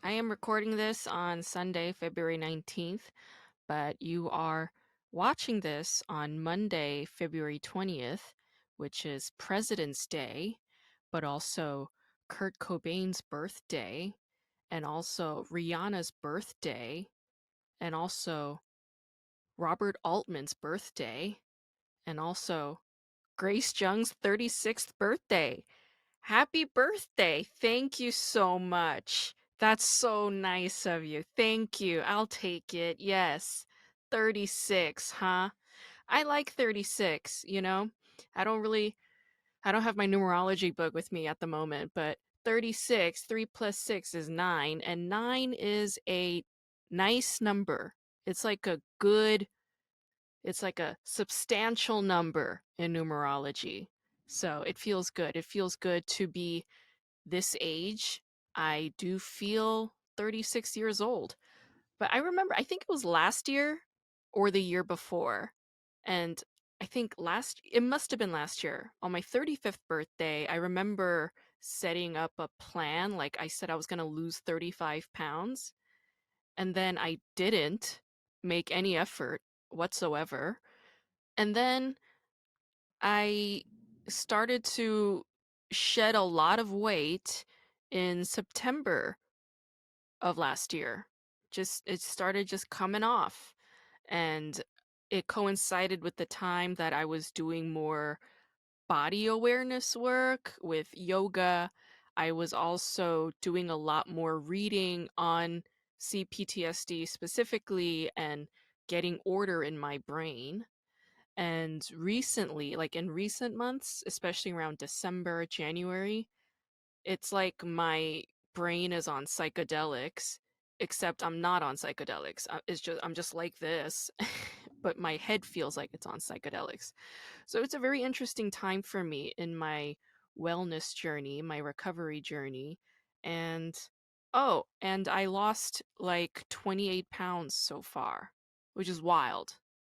I am recording this on Sunday, February 19th, but you are watching this on Monday, February 20th, which is President's Day, but also Kurt Cobain's birthday, and also Rihanna's birthday, and also Robert Altman's birthday, and also Grace Jung's 36th birthday. Happy birthday. Thank you so much. That's so nice of you. Thank you. I'll take it. Yes. 36, huh? I like 36, you know? I don't really I don't have my numerology book with me at the moment, but 36, 3 plus 6 is 9, and 9 is a nice number. It's like a good it's like a substantial number in numerology. So it feels good. It feels good to be this age. I do feel 36 years old. But I remember, I think it was last year or the year before. And I think it must have been last year. On my 35th birthday, I remember setting up a plan. Like I said, I was going to lose 35 pounds. And then I didn't make any effort whatsoever. And then I started to shed a lot of weight in September of last year. It started just coming off. And it coincided with the time that I was doing more body awareness work with yoga. I was also doing a lot more reading on CPTSD specifically and getting order in my brain. And recently, like in recent months, especially around December, January, it's like my brain is on psychedelics, except I'm not on psychedelics. I'm just like this, but my head feels like it's on psychedelics. So it's a very interesting time for me in my wellness journey, my recovery journey. And oh, and I lost like 28 pounds so far, which is wild.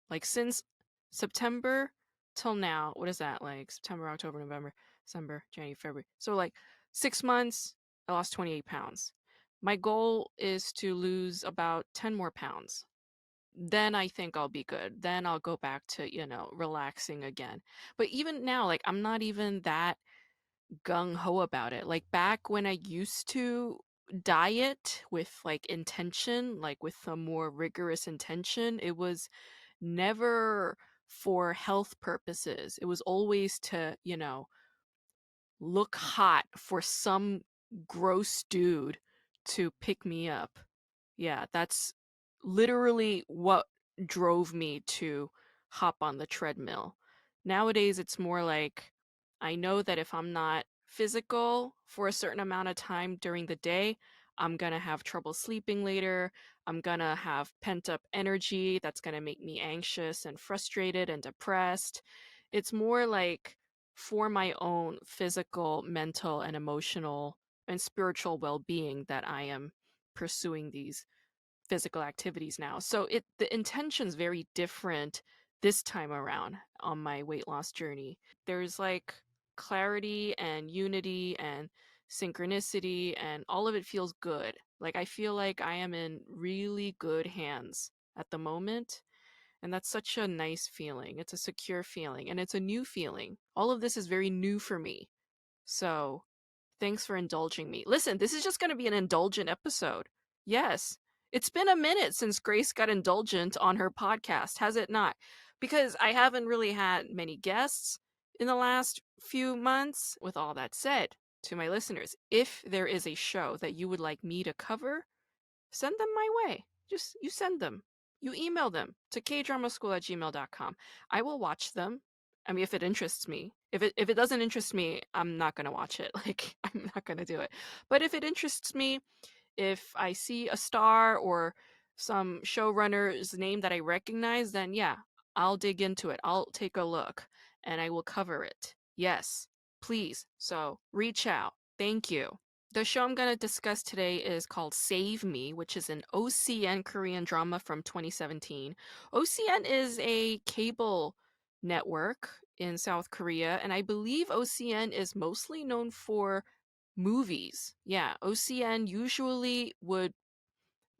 Like since September till now, what is that? Like September, October, November, December, January, February. So like 6 months, I lost 28 pounds. My goal is to lose about 10 more pounds. Then I think I'll be good. Then I'll go back to, relaxing again. But even now, like, I'm not even that gung ho about it. Like, back when I used to diet with like intention, like with a more rigorous intention, it was never for health purposes. It was always to, look hot for some gross dude to pick me up. Yeah, that's literally what drove me to hop on the treadmill. Nowadays, it's more like I know that if I'm not physical for a certain amount of time during the day, I'm gonna have trouble sleeping later. I'm gonna have pent up energy that's gonna make me anxious and frustrated and depressed. It's more like for my own physical, mental, and emotional and spiritual well being that I am pursuing these physical activities now. So the intention's very different this time around on my weight loss journey. There's like clarity and unity and synchronicity, and all of it feels good. Like I feel like I am in really good hands at the moment, and that's such a nice feeling. It's a secure feeling, and it's a new feeling. All of this is very new for me. So thanks for indulging me. Listen, this is just going to be an indulgent episode. Yes, it's been a minute since Grace got indulgent on her podcast, has it not? Because I haven't really had many guests in the last few months. With all that said, to my listeners, if there is a show that you would like me to cover, send them my way. Just you send them. You email them to kdramaschool@gmail.com. I will watch them. I mean, if it interests me. If it doesn't interest me, I'm not gonna watch it. Like I'm not gonna do it. But if it interests me, if I see a star or some showrunner's name that I recognize, then yeah, I'll dig into it. I'll take a look and I will cover it. Yes, please. So reach out. Thank you. The show I'm going to discuss today is called Save Me, which is an OCN Korean drama from 2017. OCN is a cable network in South Korea, and I believe OCN is mostly known for movies. Yeah, OCN usually would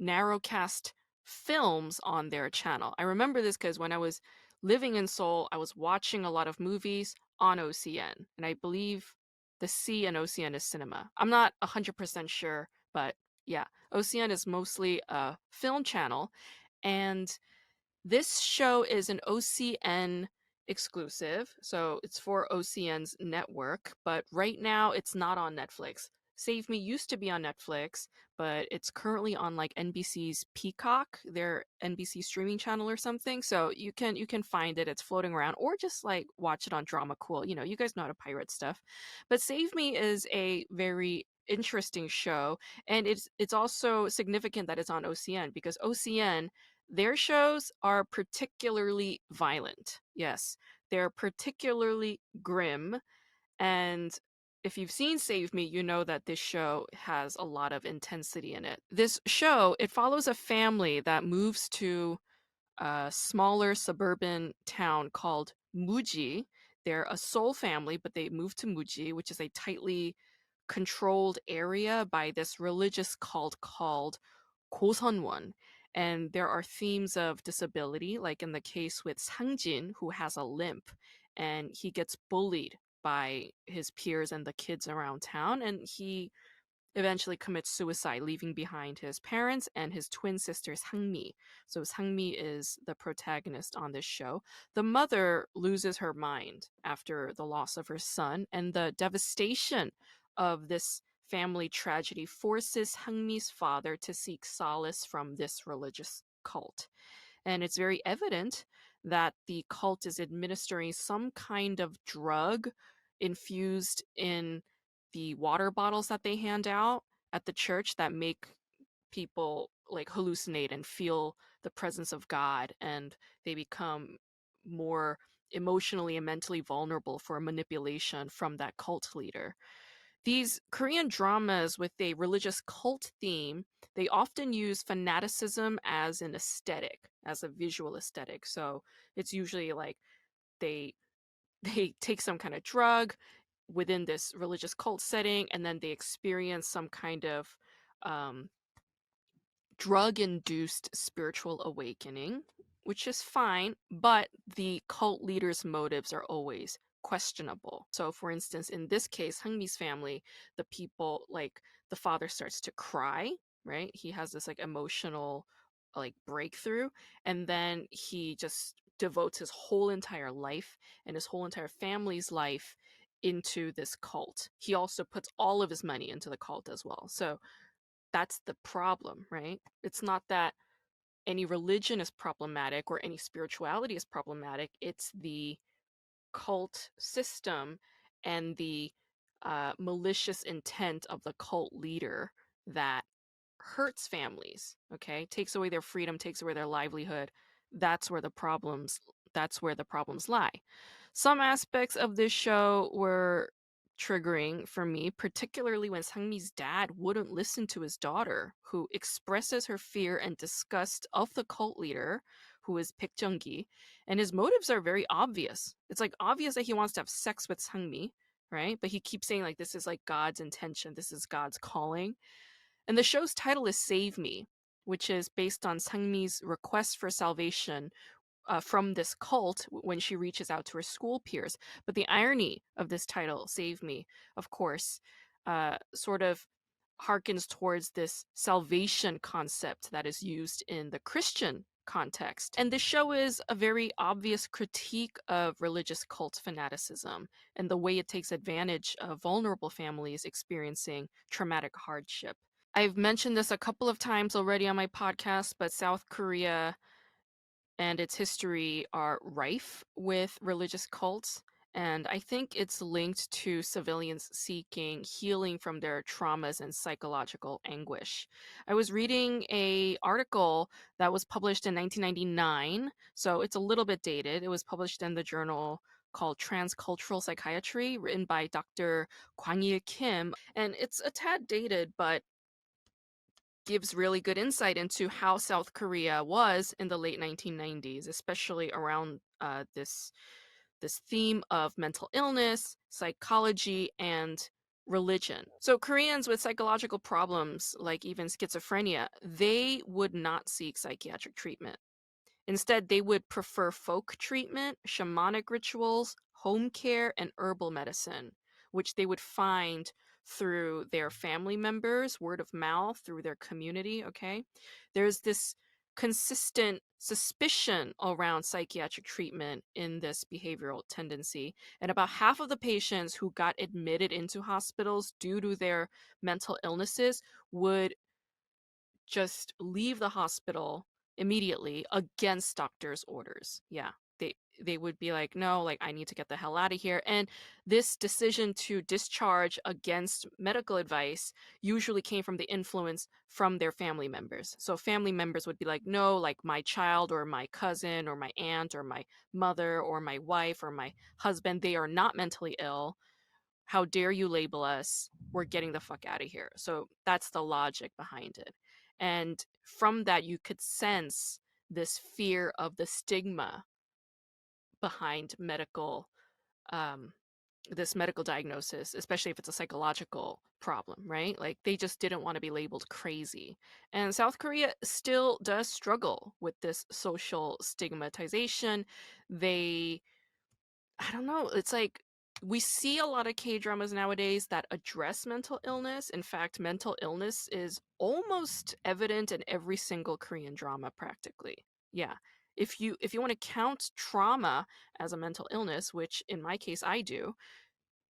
narrowcast films on their channel. I remember this because when I was living in Seoul, I was watching a lot of movies on OCN, and I believe the C in OCN is cinema. I'm not 100% sure, but yeah, OCN is mostly a film channel, and this show is an OCN exclusive, so it's for OCN's network, but right now it's not on Netflix. Save Me used to be on Netflix, but it's currently on like NBC's Peacock, their NBC streaming channel or something. So you can find it. It's floating around, or just like watch it on Drama Cool. You know, you guys know how to pirate stuff. But Save Me is a very interesting show, and it's also significant that it's on OCN because OCN, their shows are particularly violent. Yes, they're particularly grim. And if you've seen Save Me, you know that this show has a lot of intensity in it. This show, it follows a family that moves to a smaller suburban town called Muji. They're a Seoul family, but they moved to Muji, which is a tightly controlled area by this religious cult called 고선원. And there are themes of disability, like in the case with Sangjin, who has a limp, and he gets bullied by his peers and the kids around town, and he eventually commits suicide, leaving behind his parents and his twin sister Sangmi. So Sangmi is the protagonist on this show. The mother loses her mind after the loss of her son, and the devastation of this family tragedy forces Sangmi's father to seek solace from this religious cult. And it's very evident that the cult is administering some kind of drug infused in the water bottles that they hand out at the church that make people like hallucinate and feel the presence of God, and they become more emotionally and mentally vulnerable for manipulation from that cult leader. These Korean dramas with a religious cult theme, they often use fanaticism as an aesthetic, as a visual aesthetic. So it's usually like they they take some kind of drug within this religious cult setting, and then they experience some kind of um, drug induced spiritual awakening, which is fine, but the cult leader's motives are always questionable. So, for instance, in this case, Hungmi's family, the people, like, the father starts to cry, right? He has this like emotional like breakthrough, and then he just devotes his whole entire life and his whole entire family's life into this cult. He also puts all of his money into the cult as well. So that's the problem, right? It's not that any religion is problematic or any spirituality is problematic. It's the cult system and the malicious intent of the cult leader that hurts families, okay? Takes away their freedom, takes away their livelihood. That's where the problems that's where the problems lie. Some aspects of this show were triggering for me, particularly when Sangmi's dad wouldn't listen to his daughter, who expresses her fear and disgust of the cult leader, who is Baek Jung-gi, and his motives are very obvious. It's like obvious that he wants to have sex with Sangmi, right? But he keeps saying like this is like God's intention, this is God's calling. And the show's title is Save Me, which is based on Sangmi's request for salvation from this cult when she reaches out to her school peers. But the irony of this title, Save Me, of course, sort of harkens towards this salvation concept that is used in the Christian context. And the show is a very obvious critique of religious cult fanaticism and the way it takes advantage of vulnerable families experiencing traumatic hardship. I've mentioned this a couple of times already on my podcast, but South Korea and its history are rife with religious cults. And I think it's linked to civilians seeking healing from their traumas and psychological anguish. I was reading a article that was published in 1999, so it's a little bit dated. It was published in the journal called Transcultural Psychiatry, written by Dr. Kwang-il Kim. And it's a tad dated, but gives really good insight into how South Korea was in the late 1990s, especially around this theme of mental illness, psychology, and religion. So Koreans with psychological problems, like even schizophrenia, they would not seek psychiatric treatment. Instead, they would prefer folk treatment, shamanic rituals, home care, and herbal medicine, which they would find through their family members, word of mouth, through their community. Okay. There's this consistent suspicion around psychiatric treatment in this behavioral tendency. And about half of the patients who got admitted into hospitals due to their mental illnesses would just leave the hospital immediately against doctor's orders. Yeah. They would be like, "No, like I need to get the hell out of here." And this decision to discharge against medical advice usually came from the influence from their family members. So family members would be like, "No, like my child or my cousin or my aunt or my mother or my wife or my husband, they are not mentally ill. How dare you label us? We're getting the fuck out of here." So that's the logic behind it. And from that, you could sense this fear of the stigma behind um, this medical diagnosis, especially if it's a psychological problem, right? Like they just didn't want to be labeled crazy. And South Korea still does struggle with this social stigmatization. They I don't know. It's like we see a lot of K dramas nowadays that address mental illness. In fact, mental illness is almost evident in every single Korean drama practically. Yeah. If you want to count trauma as a mental illness, which in my case I do,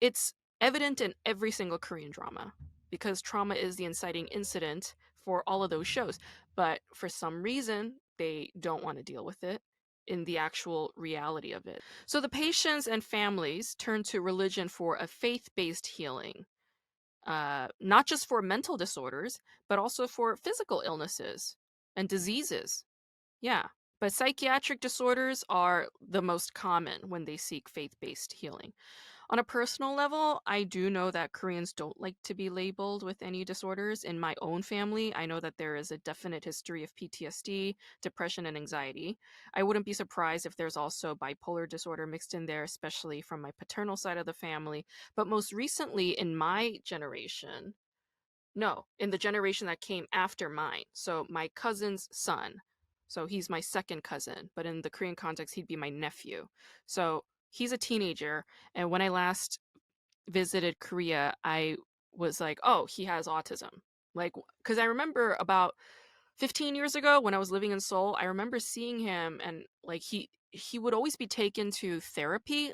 it's evident in every single Korean drama because trauma is the inciting incident for all of those shows. But for some reason, they don't want to deal with it in the actual reality of it. So the patients and families turn to religion for a faith based healing, not just for mental disorders, but also for physical illnesses and diseases. Yeah. But psychiatric disorders are the most common when they seek faith based healing. On a personal level, I do know that Koreans don't like to be labeled with any disorders. In my own family, I know that there is a definite history of PTSD, depression, and anxiety. I wouldn't be surprised if there's also bipolar disorder mixed in there, especially from my paternal side of the family. But most recently, in my generation, no, in the generation that came after mine, so my cousin's son. So he's my second cousin, but in the Korean context, he'd be my nephew. So he's a teenager, and when I last visited Korea, I was like, "Oh, he has autism." Like, because I remember about 15 years ago when I was living in Seoul, I remember seeing him, and like he would always be taken to therapy,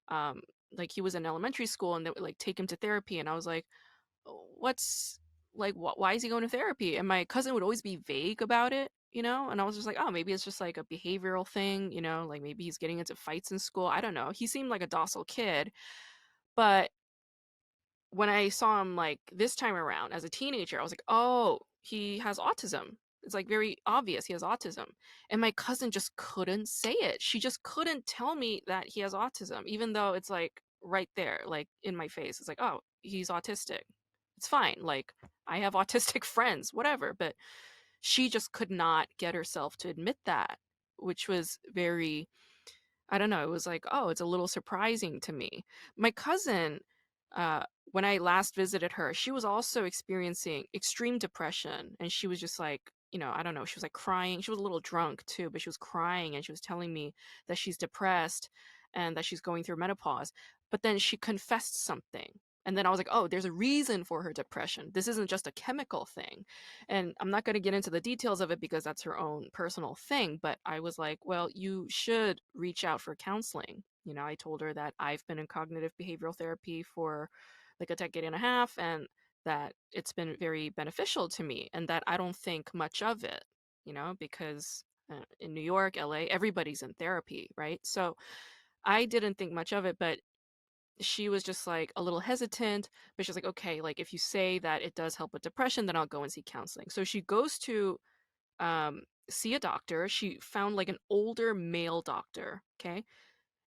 um, like he was in elementary school, and they would like take him to therapy, and I was like, what's like why is he going to therapy? And my cousin would always be vague about it, and I was just like, oh, maybe it's just like a behavioral thing, like maybe he's getting into fights in school. I don't know. He seemed like a docile kid, but when I saw him like this time around as a teenager, I was like, oh, he has autism. It's like very obvious he has autism. And my cousin just couldn't say it. She just couldn't tell me that he has autism, even though it's like right there, like in my face. It's like, oh, he's autistic. It's fine. Like, I have autistic friends, whatever. But she just could not get herself to admit that, which was very, I don't know, it was like, oh, it's a little surprising to me. My cousin, uh, when I last visited her, she was also experiencing extreme depression. And she was just like, I don't know, she was like crying. She was a little drunk too, but she was crying and she was telling me that she's depressed and that she's going through menopause. But then she confessed something. And then I was like, oh, there's a reason for her depression. This isn't just a chemical thing. And I'm not going to get into the details of it because that's her own personal thing. But I was like, well, you should reach out for counseling. I told her that I've been in cognitive behavioral therapy for like a decade and a half and that it's been very beneficial to me and that I don't think much of it, because in New York, LA, everybody's in therapy, right? So I didn't think much of it, but she was just like a little hesitant, but she's like, okay, like if you say that it does help with depression, then I'll go and see counseling. So she goes to um, see a doctor. She found like an older male doctor, okay?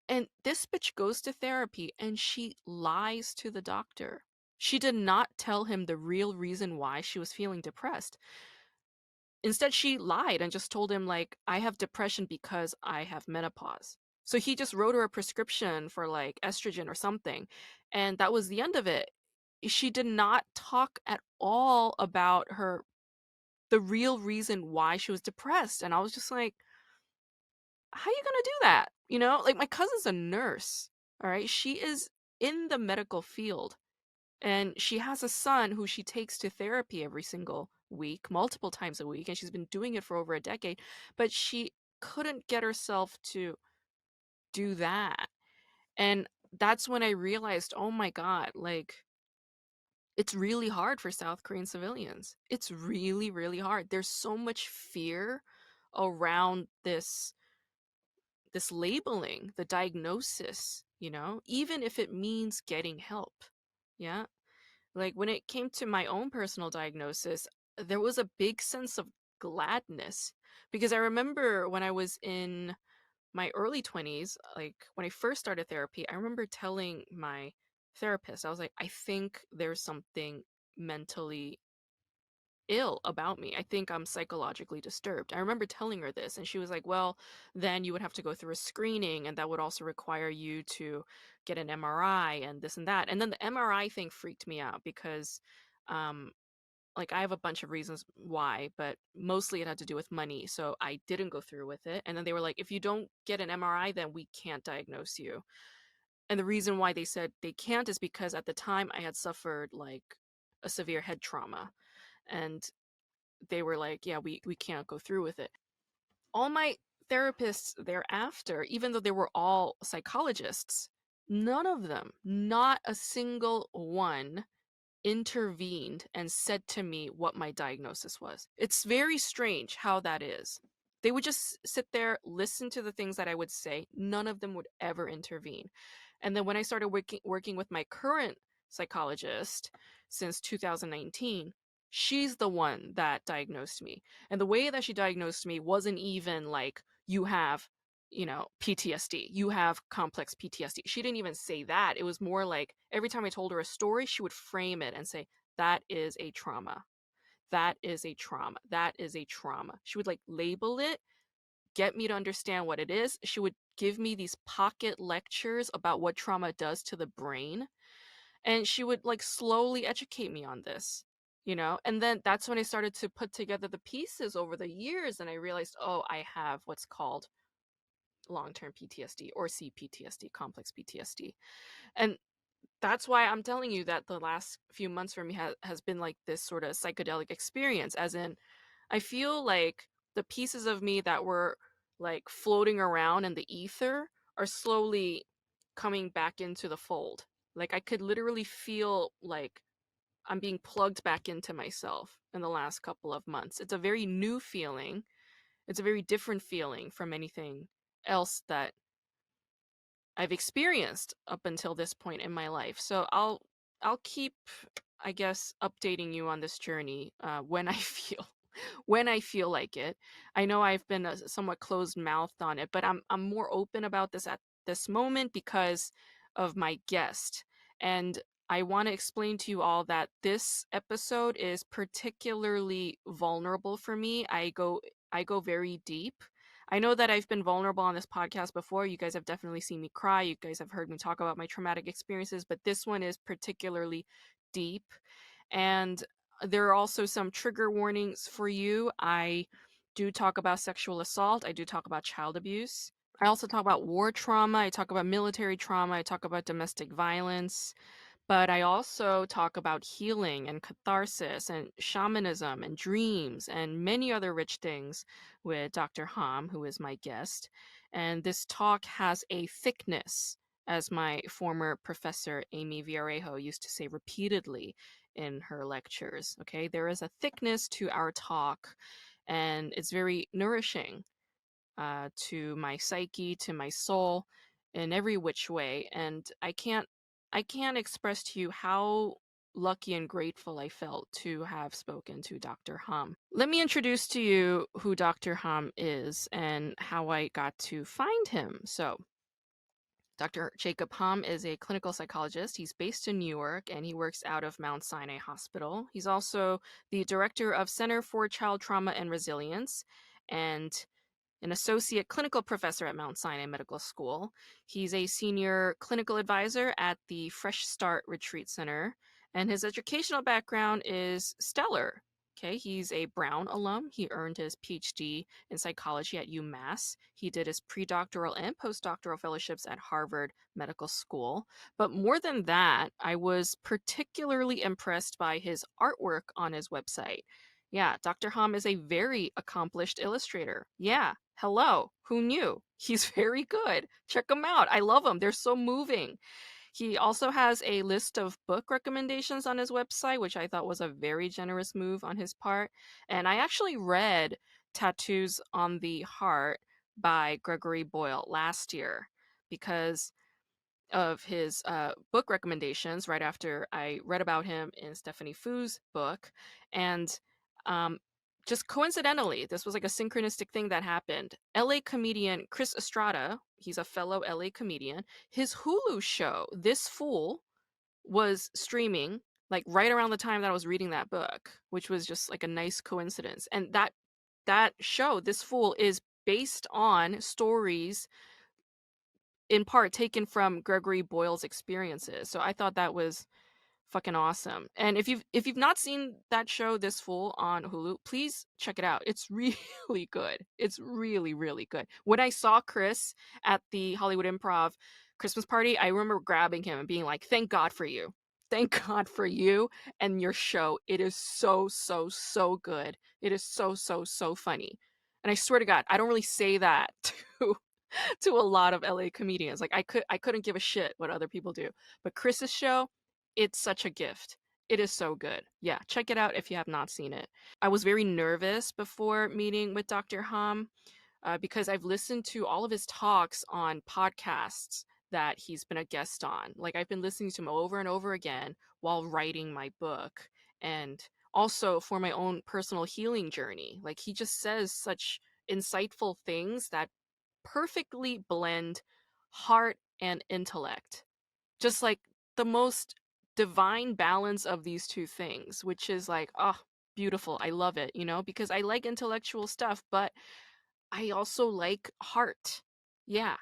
And this bitch goes to therapy and she lies to the doctor. She did not tell him the real reason why she was feeling depressed. Instead, she lied and just told him, like, I have depression because I have menopause. So he just wrote her a prescription for like estrogen or something. And that was the end of it. she did not talk at all about the real reason why she was depressed. And I was just like, how you gonna do that? You know, like my cousin's a nurse. All right. She is in the medical field, and she has a son who she takes to therapy every single week, multiple times a week, and she's been doing it for over a decade, but she couldn't get herself to do that. And that's when I realized, oh my God, like it's really hard for South Korean civilians. It's really, really hard. There's so much fear around this labeling, the diagnosis, you know, even if it means getting help. Yeah. Like when it came to my own personal diagnosis, there was a big sense of gladness because I remember when I was in my early 20s, like when I first started therapy, I remember telling my therapist, I was like, I think there's something mentally ill about me. I think I'm psychologically disturbed. I remember telling her this, and she was like, well, then you would have to go through a screening, and that would also require you to get an MRI and this and that. And then the MRI thing freaked me out because, um, like, I have a bunch of reasons why, but mostly it had to do with money. So I didn't go through with it. And then they were like, if you don't get an MRI, then we can't diagnose you. And the reason why they said they can't is because at the time I had suffered like a severe head trauma. And they were like, yeah, we can't go through with it. All my therapists thereafter, even though they were all psychologists, none of them, not a single one, intervened and said to me what my diagnosis was. It's very strange how that is. They would just sit there, listen to the things that I would say. None of them would ever intervene. And then when I started working with my current psychologist since 2019, she's the one that diagnosed me. And the way that she diagnosed me wasn't even like, you have, you know, PTSD, you have complex PTSD. She didn't even say that. It was more like every time I told her a story, she would frame it and say, that is a trauma. That is a trauma. That is a trauma. She would like label it, get me to understand what it is. She would give me these pocket lectures about what trauma does to the brain. And she would like slowly educate me on this, you know? And then that's when I started to put together the pieces over the years. And I realized, oh, I have what's called long-term PTSD or CPTSD, complex PTSD. And that's why I'm telling you that the last few months for me has been like this sort of psychedelic experience, as in, I feel like the pieces of me that were like floating around in the ether are slowly coming back into the fold. Like I could literally feel like I'm being plugged back into myself in the last couple of months. It's a very new feeling. It's a very different feeling from anything else that I've experienced up until this point in my life. So I'll keep, I guess, updating you on this journey when I feel when I feel like it. I know I've been somewhat closed mouthed on it, but I'm more open about this at this moment because of my guest. And I want to explain to you all that this episode is particularly vulnerable for me. I go very deep. I know that I've been vulnerable on this podcast before. You guys have definitely seen me cry. You guys have heard me talk about my traumatic experiences, but this one is particularly deep. And there are also some trigger warnings for you. I do talk about sexual assault. I do talk about child abuse. I also talk about war trauma. I talk about military trauma. I talk about domestic violence. But I also talk about healing and catharsis and shamanism and dreams and many other rich things with Dr. Ham, who is my guest. And this talk has a thickness, as my former professor Amy Villarejo used to say repeatedly in her lectures. Okay, there is a thickness to our talk, and it's very nourishing to my psyche, to my soul, in every which way. And I can't express to you how lucky and grateful I felt to have spoken to Dr. Hum. Let me introduce to you who Dr. Hum is and how I got to find him. So, Dr. Jacob Hum is a clinical psychologist. He's based in New York and he works out of Mount Sinai Hospital. He's also the director of Center for Child Trauma and Resilience and an associate clinical professor at Mount Sinai Medical School. He's a senior clinical advisor at the Fresh Start Retreat Center And his educational background is stellar. Okay, he's a Brown alum. He earned his PhD in psychology at UMass. He did his predoctoral and postdoctoral fellowships at Harvard Medical School. But more than that, I was particularly impressed by his artwork on his website. Yeah, Dr. Hom is a very accomplished illustrator. Yeah, hello, who knew? He's very good. Check him out. I love them. They're so moving. He also has a list of book recommendations on his website, which I thought was a very generous move on his part. And I actually read Tattoos on the Heart by Gregory Boyle last year because of his book recommendations right after I read about him in Stephanie Fu's book. And um, just coincidentally, this was like a synchronistic thing that happened. LA comedian Chris Estrada, he's a fellow LA comedian, his Hulu show, This Fool, was streaming like right around the time that I was reading that book, which was just like a nice coincidence. And that show, This Fool, is based on stories in part taken from Gregory Boyle's experiences. So I thought that was fucking awesome. And if you've not seen that show, This Fool, on Hulu, please check it out. It's really good. It's really, really good. When I saw Chris at the Hollywood Improv Christmas party, I remember grabbing him and being like, "Thank God for you. Thank God for you and your show. It is so, so, so good. It is so, so, so funny." And I swear to God, I don't really say that to to a lot of LA comedians. Like I couldn't give a shit what other people do. But Chris's show, it's such a gift. It is so good. Yeah, check it out if you have not seen it. I was very nervous before meeting with Dr. Hom because I've listened to all of his talks on podcasts that he's been a guest on. Like I've been listening to him over and over again while writing my book and also for my own personal healing journey. Like he just says such insightful things that perfectly blend heart and intellect. Just like the most divine balance of these two things, which is like, oh, beautiful. I love it, because I like intellectual stuff, but I also like heart. Yeah.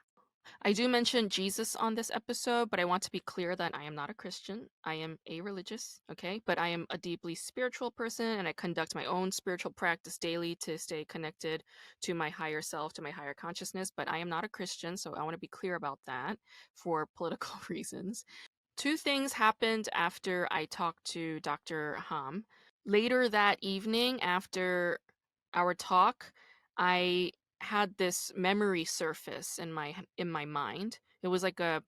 I do mention Jesus on this episode, but I want to be clear that I am not a Christian. I am a-religious, okay? But I am a deeply spiritual person and I conduct my own spiritual practice daily to stay connected to my higher self, to my higher consciousness. But I am not a Christian, so I want to be clear about that for political reasons. Two things happened after I talked to Dr. Ham. Later that evening, after our talk, I had this memory surface in my mind. It was like a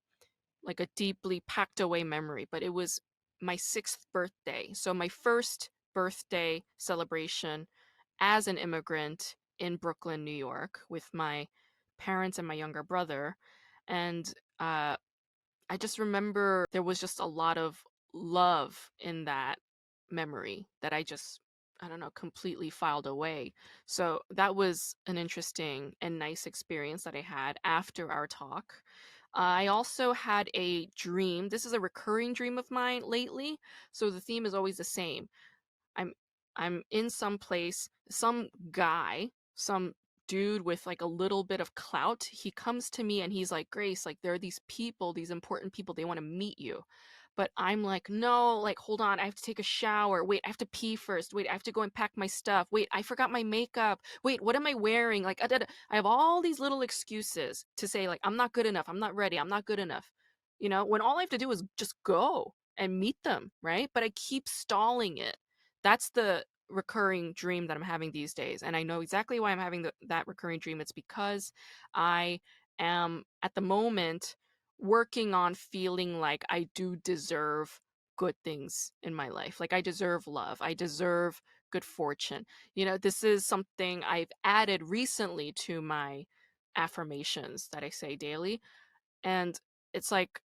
deeply packed away memory, but it was my 6th birthday. So my first birthday celebration as an immigrant in Brooklyn, New York, with my parents and my younger brother. And I just remember there was just a lot of love in that memory that I don't know, completely filed away. So that was an interesting and nice experience that I had after our talk. I also had a dream. This is a recurring dream of mine lately. So the theme is always the same. I'm I'm in some place, some guy, some dude with like a little bit of clout. He comes to me and he's like, "Grace, like there are these people, these important people, they want to meet you." But I'm like, "No, like hold on, I have to take a shower. Wait, I have to pee first. Wait, I have to go and pack my stuff. Wait, I forgot my makeup. Wait, what am I wearing?" Like I have all these little excuses to say like I'm not good enough. I'm not ready. I'm not good enough. When all I have to do is just go and meet them, right? But I keep stalling it. That's the recurring dream that I'm having these days. And I know exactly why I'm having that recurring dream. It's because I am at the moment working on feeling like I do deserve good things in my life. Like I deserve love. I deserve good fortune. This is something I've added recently to my affirmations that I say daily. And it's like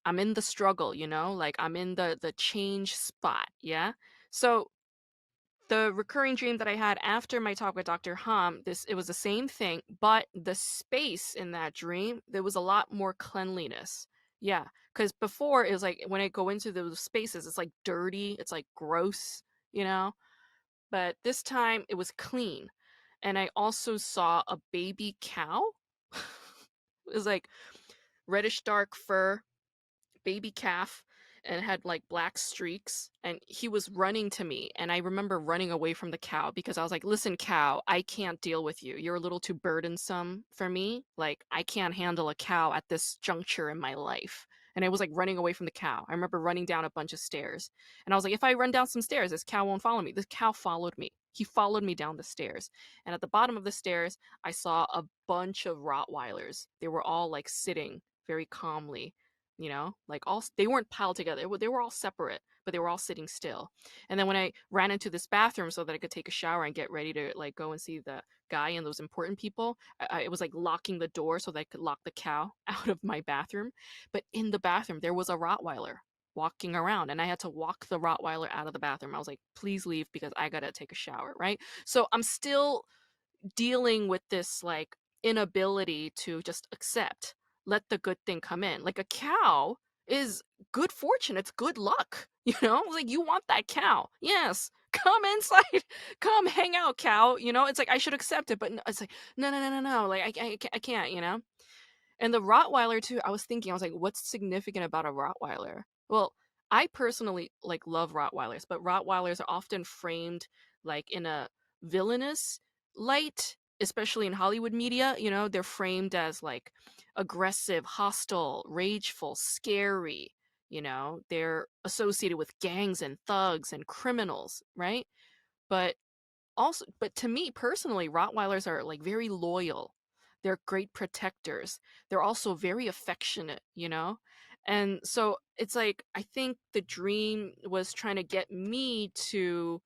I'm in the struggle, like I'm in the change spot, yeah? So the recurring dream that I had after my talk with Dr. Hom, it was the same thing, but the space in that dream, there was a lot more cleanliness. Yeah, because before it was like when I go into those spaces, it's like dirty, it's like gross, you know? But this time it was clean. And I also saw a baby cow. It was like reddish dark fur, baby calf. and had like black streaks, and he was running to me, and I remember running away from the cow because I was like, "Listen, cow, I can't deal with you. You're a little too burdensome for me. Like, I can't handle a cow at this juncture in my life." And I was like running away from the cow. I remember running down a bunch of stairs, and I was like, "If I run down some stairs, this cow won't follow me." This cow followed me. He followed me down the stairs, and at the bottom of the stairs I saw a bunch of Rottweilers. They were all like sitting very calmly, like all they weren't piled together. They were all separate, but they were all sitting still. And then when I ran into this bathroom so that I could take a shower and get ready to like go and see the guy and those important people, it was like locking the door so that I could lock the cow out of my bathroom. But in the bathroom, there was a Rottweiler walking around, and I had to walk the Rottweiler out of the bathroom. I was like, please leave because I gotta take a shower, right? So I'm still dealing with this like inability to just accept, let the good thing come in. Like a cow is good fortune, it's good luck, like you want that cow. Yes, come inside, come hang out, cow. It's like I should accept it, but it's like no, no, no, no, no. Like I can't. And the Rottweiler too, I was thinking, I was like, what's significant about a Rottweiler? Well, I personally like love Rottweilers, but Rottweilers are often framed like in a villainous light, especially in Hollywood media. They're framed as like aggressive, hostile, rageful, scary. They're associated with gangs and thugs and criminals, right? But but to me personally, Rottweilers are like very loyal. They're great protectors. They're also very affectionate. And so it's like I think the dream was trying to get me to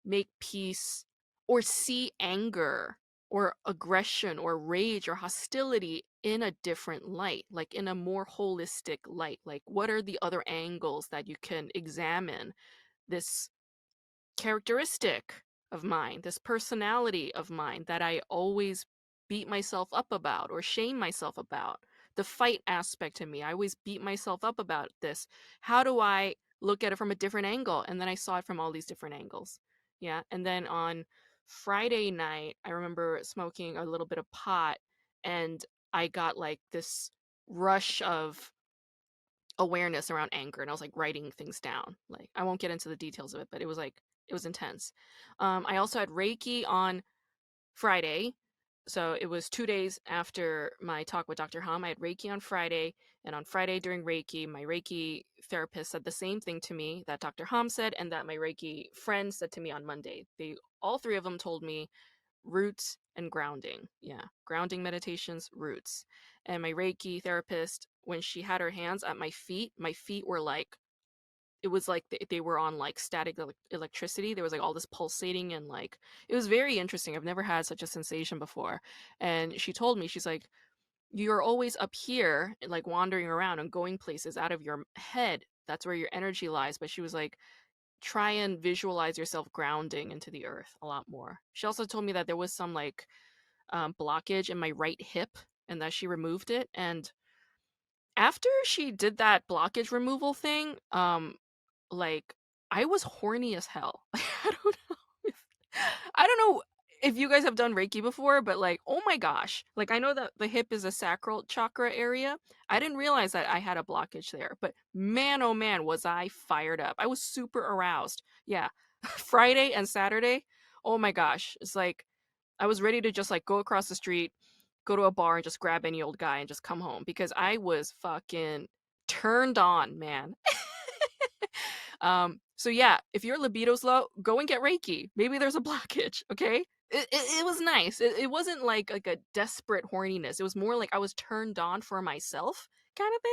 make peace or see anger or aggression or rage or hostility in a different light, like in a more holistic light. Like, what are the other angles that you can examine this characteristic of mine, this personality of mine that I always beat myself up about or shame myself about? The fight aspect to me, I always beat myself up about this. How do I look at it from a different angle? And then I saw it from all these different angles. Yeah. And then on Friday night, I remember smoking a little bit of pot, and I got like this rush of awareness around anger, and I was like writing things down. Like, I won't get into the details of it, but it was like it was intense. I also had Reiki on Friday. So it was 2 days after my talk with Dr. Hum. I had Reiki on Friday, and on Friday during Reiki, my Reiki therapist said the same thing to me that Dr. Hum said, and that my Reiki friend said to me on Monday. They all three of them told me roots and grounding. Yeah, grounding meditations, roots. And my Reiki therapist, when she had her hands at my feet were like, it was like they were on like static electricity. There was like all this pulsating, and like it was very interesting. I've never had such a sensation before. And she told me, she's like, you're always up here, like wandering around and going places out of your head. That's where your energy lies. But she was like, try and visualize yourself grounding into the earth a lot more. She also told me that there was some like blockage in my right hip, and that she removed it. And after she did that blockage removal thing, like I was horny as hell. If, I don't know if you guys have done Reiki before, but like, oh my gosh. Like, I know that the hip is a sacral chakra area. I didn't realize that I had a blockage there, but man, oh man, was I fired up. I was super aroused. Yeah. Friday and Saturday, oh my gosh. It's like I was ready to just like go across the street, go to a bar, and just grab any old guy and just come home because I was fucking turned on, man. So yeah, if your libido's low, go and get Reiki. Maybe there's a blockage, okay? It was nice. It wasn't like a desperate horniness. It was more like I was turned on for myself kind of thing.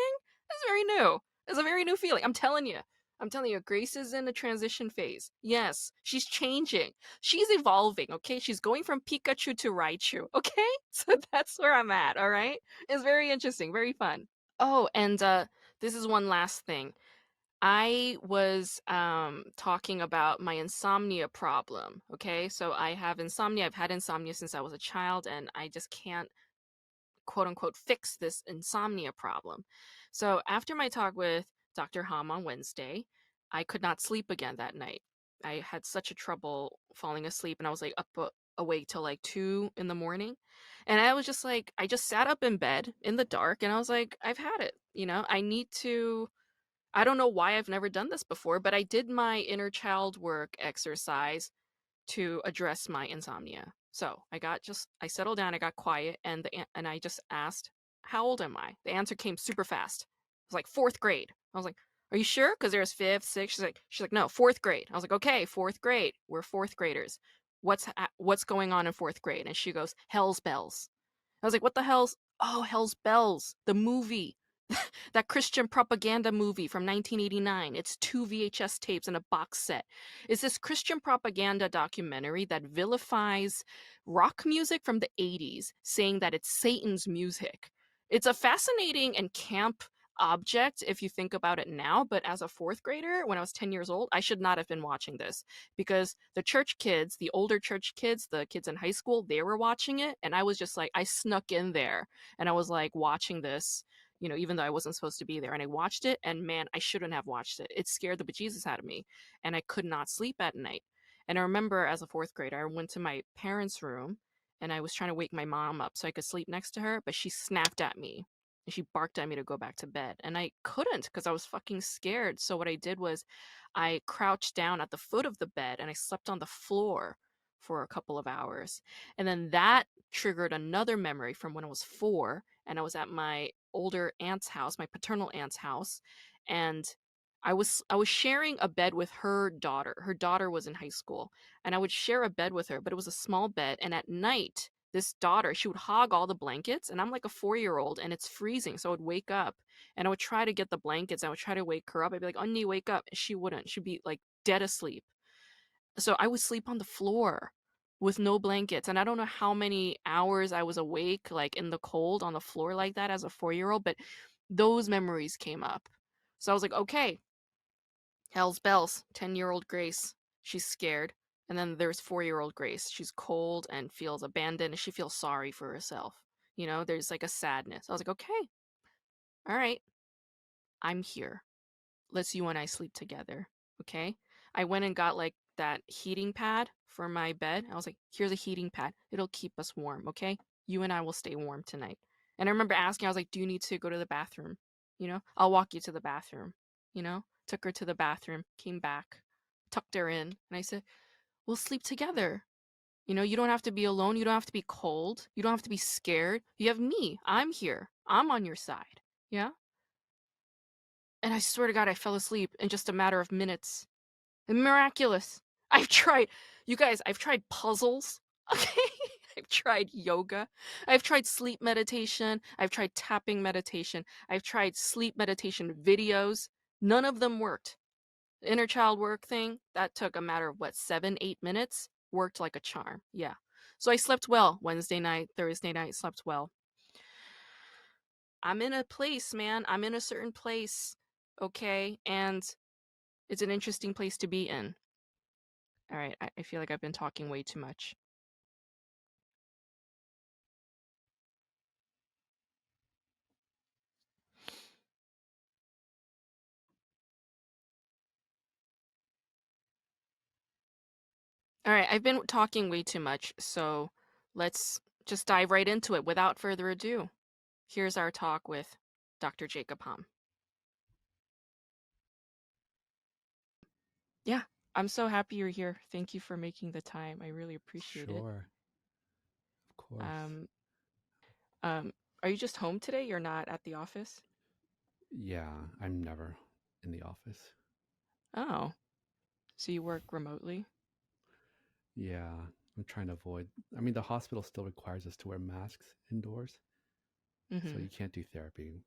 It's very new. It's a very new feeling. I'm telling you. I'm telling you, Grace is in a transition phase. Yes, she's changing. She's evolving, okay? She's going from Pikachu to Raichu, okay? So that's where I'm at, all right? It's very interesting, very fun. Oh, and this is one last thing. I was talking about my insomnia problem. Okay, so I have insomnia. I've had insomnia since I was a child, and I just can't, quote unquote, fix this insomnia problem. So after my talk with Dr. Hom on Wednesday, I could not sleep again that night. I had such a trouble falling asleep, and I was like up awake till like 2 in the morning. And I was just like, I just sat up in bed in the dark, and I was like, I've had it. I need to I don't know why I've never done this before, but I did my inner child work exercise to address my insomnia. So I settled down, I got quiet, and and I just asked, "How old am I?" The answer came super fast. It was like fourth grade. I was like, "Are you sure?" Because there's fifth, sixth. She's like, "No, fourth grade." I was like, "Okay, fourth grade. We're fourth graders. What's going on in fourth grade?" And she goes, "Hell's bells." I was like, "What the hell's?" Oh, Hell's Bells, the movie. That Christian propaganda movie from 1989. It's two VHS tapes and a box set. It's this Christian propaganda documentary that vilifies rock music from the 80s, saying that it's Satan's music. It's a fascinating and camp object if you think about it now, but as a fourth grader, when I was 10 years old, I should not have been watching this because the church kids, the older church kids, the kids in high school, they were watching it. And I was just like, I snuck in there and I was like watching this, even though I wasn't supposed to be there. And I watched it, and man, I shouldn't have watched it. It scared the bejesus out of me, and I could not sleep at night. And I remember as a fourth grader, I went to my parents' room and I was trying to wake my mom up so I could sleep next to her, but she snapped at me and she barked at me to go back to bed. And I couldn't because I was fucking scared. So what I did was I crouched down at the foot of the bed and I slept on the floor for a couple of hours. And then that triggered another memory from when I was 4 and I was at my older aunt's house, my paternal aunt's house, and I was sharing a bed with her daughter. Her daughter was in high school, and I would share a bed with her, but it was a small bed. And at night, this daughter, she would hog all the blankets, and I'm like a 4-year-old, and it's freezing, so I would wake up and I would try to get the blankets. I would try to wake her up. I'd be like, "Onni, wake up!" And she wouldn't. She'd be like dead asleep. So I would sleep on the floor with no blankets. And I don't know how many hours I was awake, like in the cold on the floor like that as a 4-year-old, but those memories came up. So I was like, okay, hell's bells, 10-year-old Grace. She's scared. And then there's 4-year-old Grace. She's cold and feels abandoned and she feels sorry for herself. There's like a sadness. I was like, okay, all right, I'm here. Let's you and I sleep together. Okay. I went and got like that heating pad for my bed. I was like, here's a heating pad. It'll keep us warm. Okay. You and I will stay warm tonight. And I remember asking, I was like, do you need to go to the bathroom? I'll walk you to the bathroom. Took her to the bathroom, came back, tucked her in. And I said, we'll sleep together. You don't have to be alone. You don't have to be cold. You don't have to be scared. You have me. I'm here. I'm on your side. Yeah. And I swear to God, I fell asleep in just a matter of minutes. Miraculous. I've tried, you guys, I've tried puzzles. Okay. I've tried yoga. I've tried sleep meditation. I've tried tapping meditation. I've tried sleep meditation videos. None of them worked. The inner child work thing, that took a matter of what, 7, 8 minutes? Worked like a charm. Yeah. So I slept well Wednesday night, Thursday night, slept well. I'm in a place, man. I'm in a certain place. Okay. And it's an interesting place to be in. All right, I feel like I've been talking way too much. All right, I've been talking way too much, so let's just dive right into it without further ado. Here's our talk with Dr. Jacob Hom. Yeah, I'm so happy you're here. Thank you for making the time. I really appreciate it. Sure, of course. Um, um, are you just home today? You're not at the office? Yeah, I'm never in the office. Oh, so you work remotely? Yeah, I'm trying to avoid. I mean, the hospital still requires us to wear masks indoors, so Mm-hmm. you can't do therapy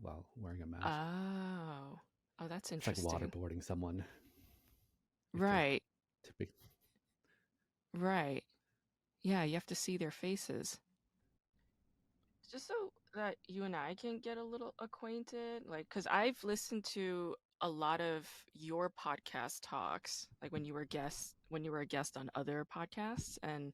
while wearing a mask. Oh, oh, that's It's like interesting. waterboarding someone. You have to Right, typically. right. Yeah, you have to see their faces. Just so that you and I can get a little acquainted, like, because I've listened to a lot of your podcast talks, like when you were a guest on other podcasts, and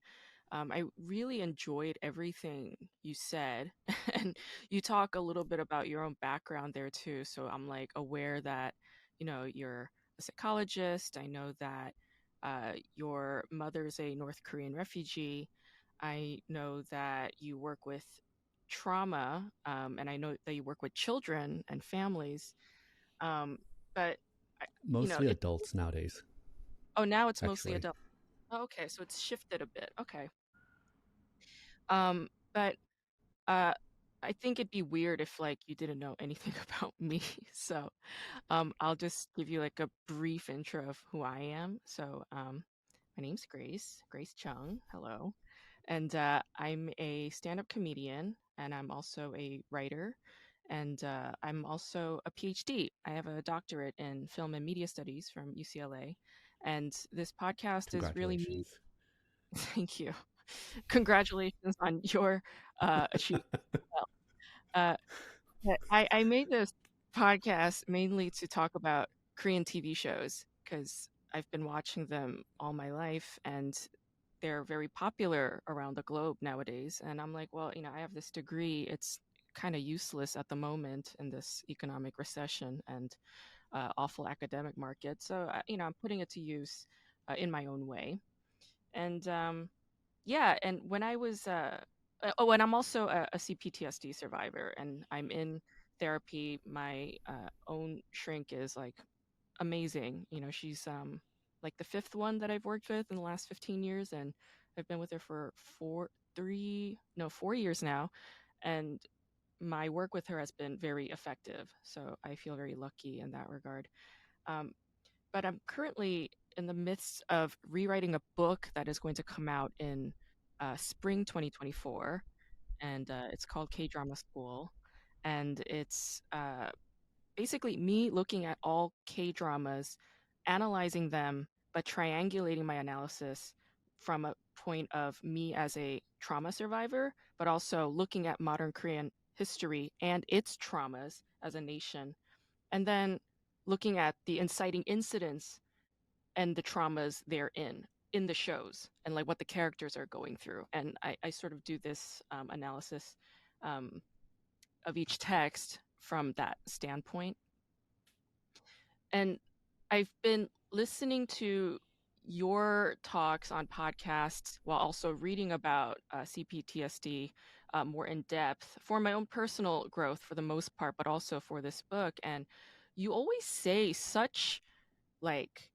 I really enjoyed everything you said. And you talk a little bit about your own background there too. So I'm like aware that, you're a psychologist. I know that your mother's a North Korean refugee. I know that you work with trauma, and I know that you work with children and families. Um, but I, Mostly it. adults nowadays, Oh, now it's mostly actually. adult. Oh, okay, so it's shifted a bit. Okay. But uh, I think it'd be weird if like you didn't know anything about me. So, I'll just give you like a brief intro of who I am. So, my name's Grace Chung. Hello. And I'm a stand-up comedian, and I'm also a writer, and I'm also a PhD. I have a doctorate in film and media studies from UCLA, and this podcast is really me. Congratulations. Thank you. Congratulations on your achievement. Uh, but I made this podcast mainly to talk about Korean TV shows because I've been watching them all my life and they're very popular around the globe nowadays. And I'm like, well, I have this degree. It's kind of useless at the moment in this economic recession and awful academic market. So, I'm putting it to use in my own way. And yeah, and when I was oh, and I'm also a CPTSD survivor, and I'm in therapy. My own shrink is like amazing. She's like the fifth one that I've worked with in the last 15 years, and I've been with her for 4 years now, and my work with her has been very effective. So I feel very lucky in that regard. Um, but I'm currently in the midst of rewriting a book that is going to come out in spring 2024, and it's called K Drama School. And it's basically me looking at all K dramas, analyzing them, but triangulating my analysis from a point of me as a trauma survivor, but also looking at modern Korean history and its traumas as a nation, and then looking at the inciting incidents and the traumas they're in the shows and like what the characters are going through. And I sort of do this analysis um, of each text from that standpoint. And I've been listening to your talks on podcasts while also reading about CPTSD more in depth for my own personal growth for the most part, but also for this book. And you always say such like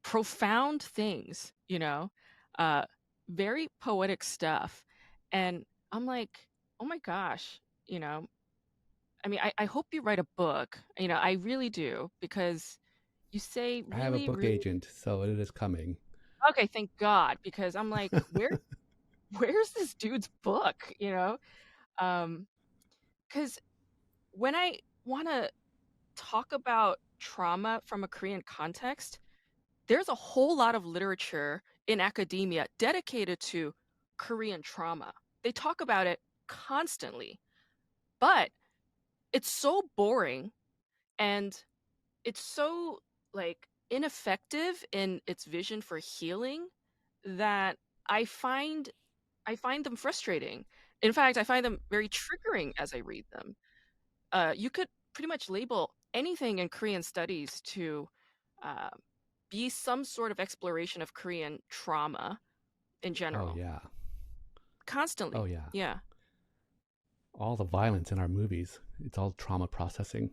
profound things, uh, very poetic stuff. And I'm like, oh my gosh, you know, I mean, I hope you write a book, I really do, because you say I have a really, book really, agent, so it is coming. okay, thank God, because I'm like, where's this dude's book, Um, because when I want to talk about trauma from a Korean context, there's a whole lot of literature in academia dedicated to Korean trauma. They talk about it constantly, but it's so boring and it's so like ineffective in its vision for healing that I find I find them frustrating. In fact, I find them very triggering as I read them. You could pretty much label anything in Korean studies to uh, be some sort of exploration of Korean trauma in Oh, general, yeah. Oh, constantly. yeah. Yeah. All the violence in our movies, it's all trauma processing.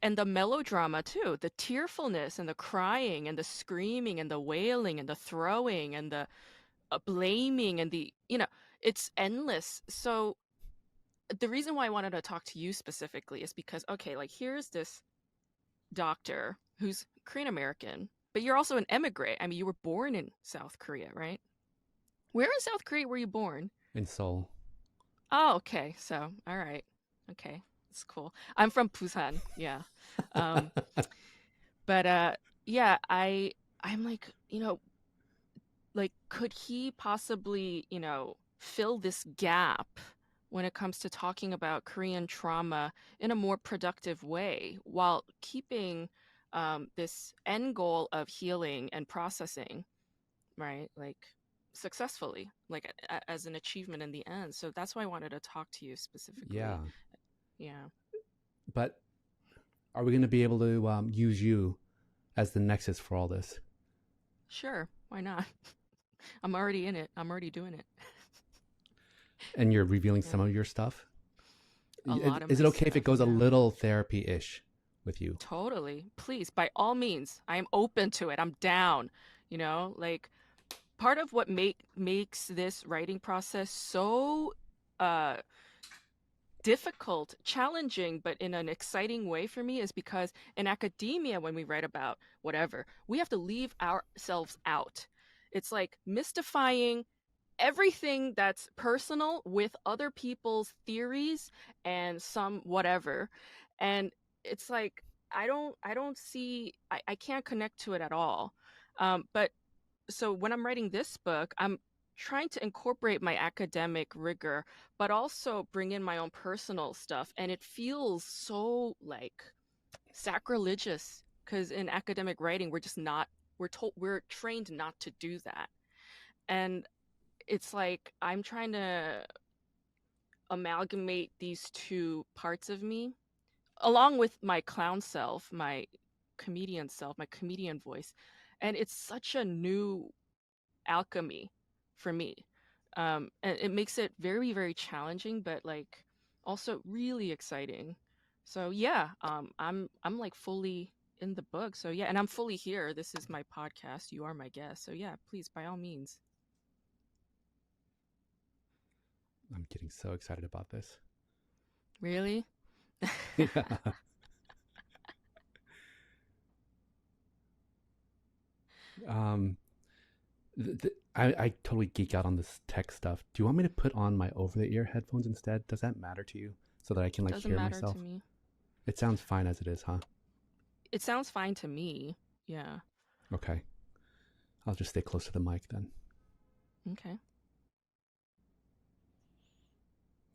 And the melodrama too, the tearfulness and the crying and the screaming and the wailing and the throwing and the blaming and it's endless. So the reason why I wanted to talk to you specifically is because, okay, like here's this doctor who's Korean American, but you're also an emigre. I mean, you were born in South Korea, right? Where in South Korea were you born? In Seoul. Oh, okay. So, all right. Okay. That's cool. I'm from Busan. Yeah. Um, but yeah, I'm like, like could he possibly, fill this gap when it comes to talking about Korean trauma in a more productive way while keeping this end goal of healing and processing, right? Like successfully, like as an achievement in the end. So that's why I wanted to talk to you Yeah. specifically. Yeah, But are we going to be able to use you as the nexus for all this? sure. Why not? I'm already in it. I'm already doing it. And you're revealing Yeah. some of your stuff? A lot of Is my it okay if it stuff. goes a Yeah. little therapy ish? with you. Totally. Please, by all means, I am open to it. I'm down. Like part of what makes this writing process so uh difficult, challenging, but in an exciting way for me is because in academia, when we write about whatever, we have to leave ourselves out. It's like mystifying everything that's personal with other people's theories and some whatever. And it's like I don't see I can't connect to it at all. But so when I'm writing this book, I'm trying to incorporate my academic rigor, but also bring in my own personal stuff. And it feels so like sacrilegious because in academic writing, we're just not, we're trained not to do that. And it's like I'm trying to amalgamate these two parts of me along with my clown self, my comedian self, my comedian voice. And it's such a new alchemy for me. And it makes it very, very challenging, but like also really exciting. So yeah, I'm like fully in the book. So yeah, and I'm fully here. This is my podcast. You are my guest. So yeah, please, by all means. I'm getting so excited about this. Really? Yeah. Um, I totally geek out on this tech stuff. Do you want me to put on my over the ear headphones instead? Does that matter to you? So that I can like Doesn't hear matter to myself? me. It sounds fine as it is, huh? It sounds fine to me. Yeah. Okay. I'll just stay close to the mic then. Okay.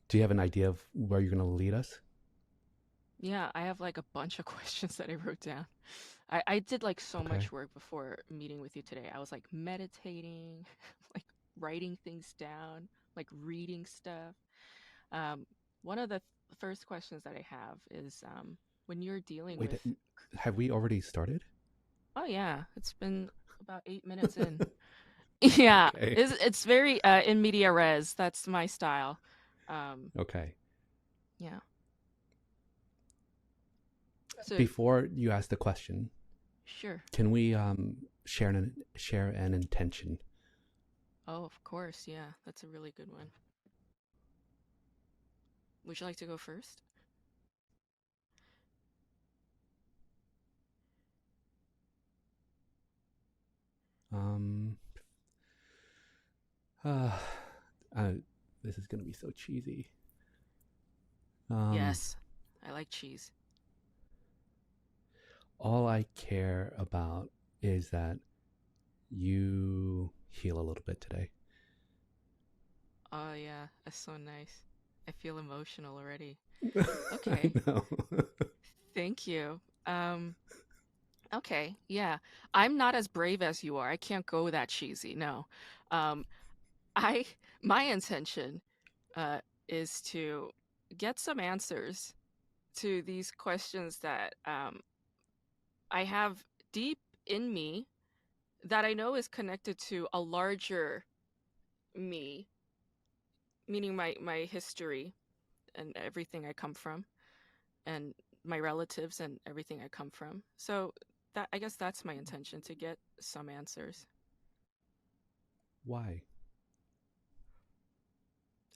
Do you have an idea of where you're going to lead us? Yeah, I have like a bunch of questions that I wrote down. I did like so Okay. much work before meeting with you today. I was like meditating, like writing things down, like reading stuff. Um, One of the first questions that I have is when you're dealing Wait, with, have we already started? oh yeah, it's been about 8 minutes in. Yeah, Okay. it's very in media res. That's my style. Um, Okay. yeah. So Before you ask the question, sure. can we share an intention? Oh, of course. Yeah, that's a really good one. Would you like to go first? Um, uh, uh, this is gonna be so cheesy. Um, Yes, I like cheese. all I care about is that you heal a little bit today. Oh, yeah, that's so nice. I feel emotional already. I Okay, know. thank you. Okay, yeah. I'm not as brave as you are. I can't go that cheesy. No. Um, I my intention uh is to get some answers to these questions that I have deep in me that I know is connected to a larger me, meaning my history and everything I come from and my relatives and everything I come from. So that I guess that's my intention to get some answers. Why?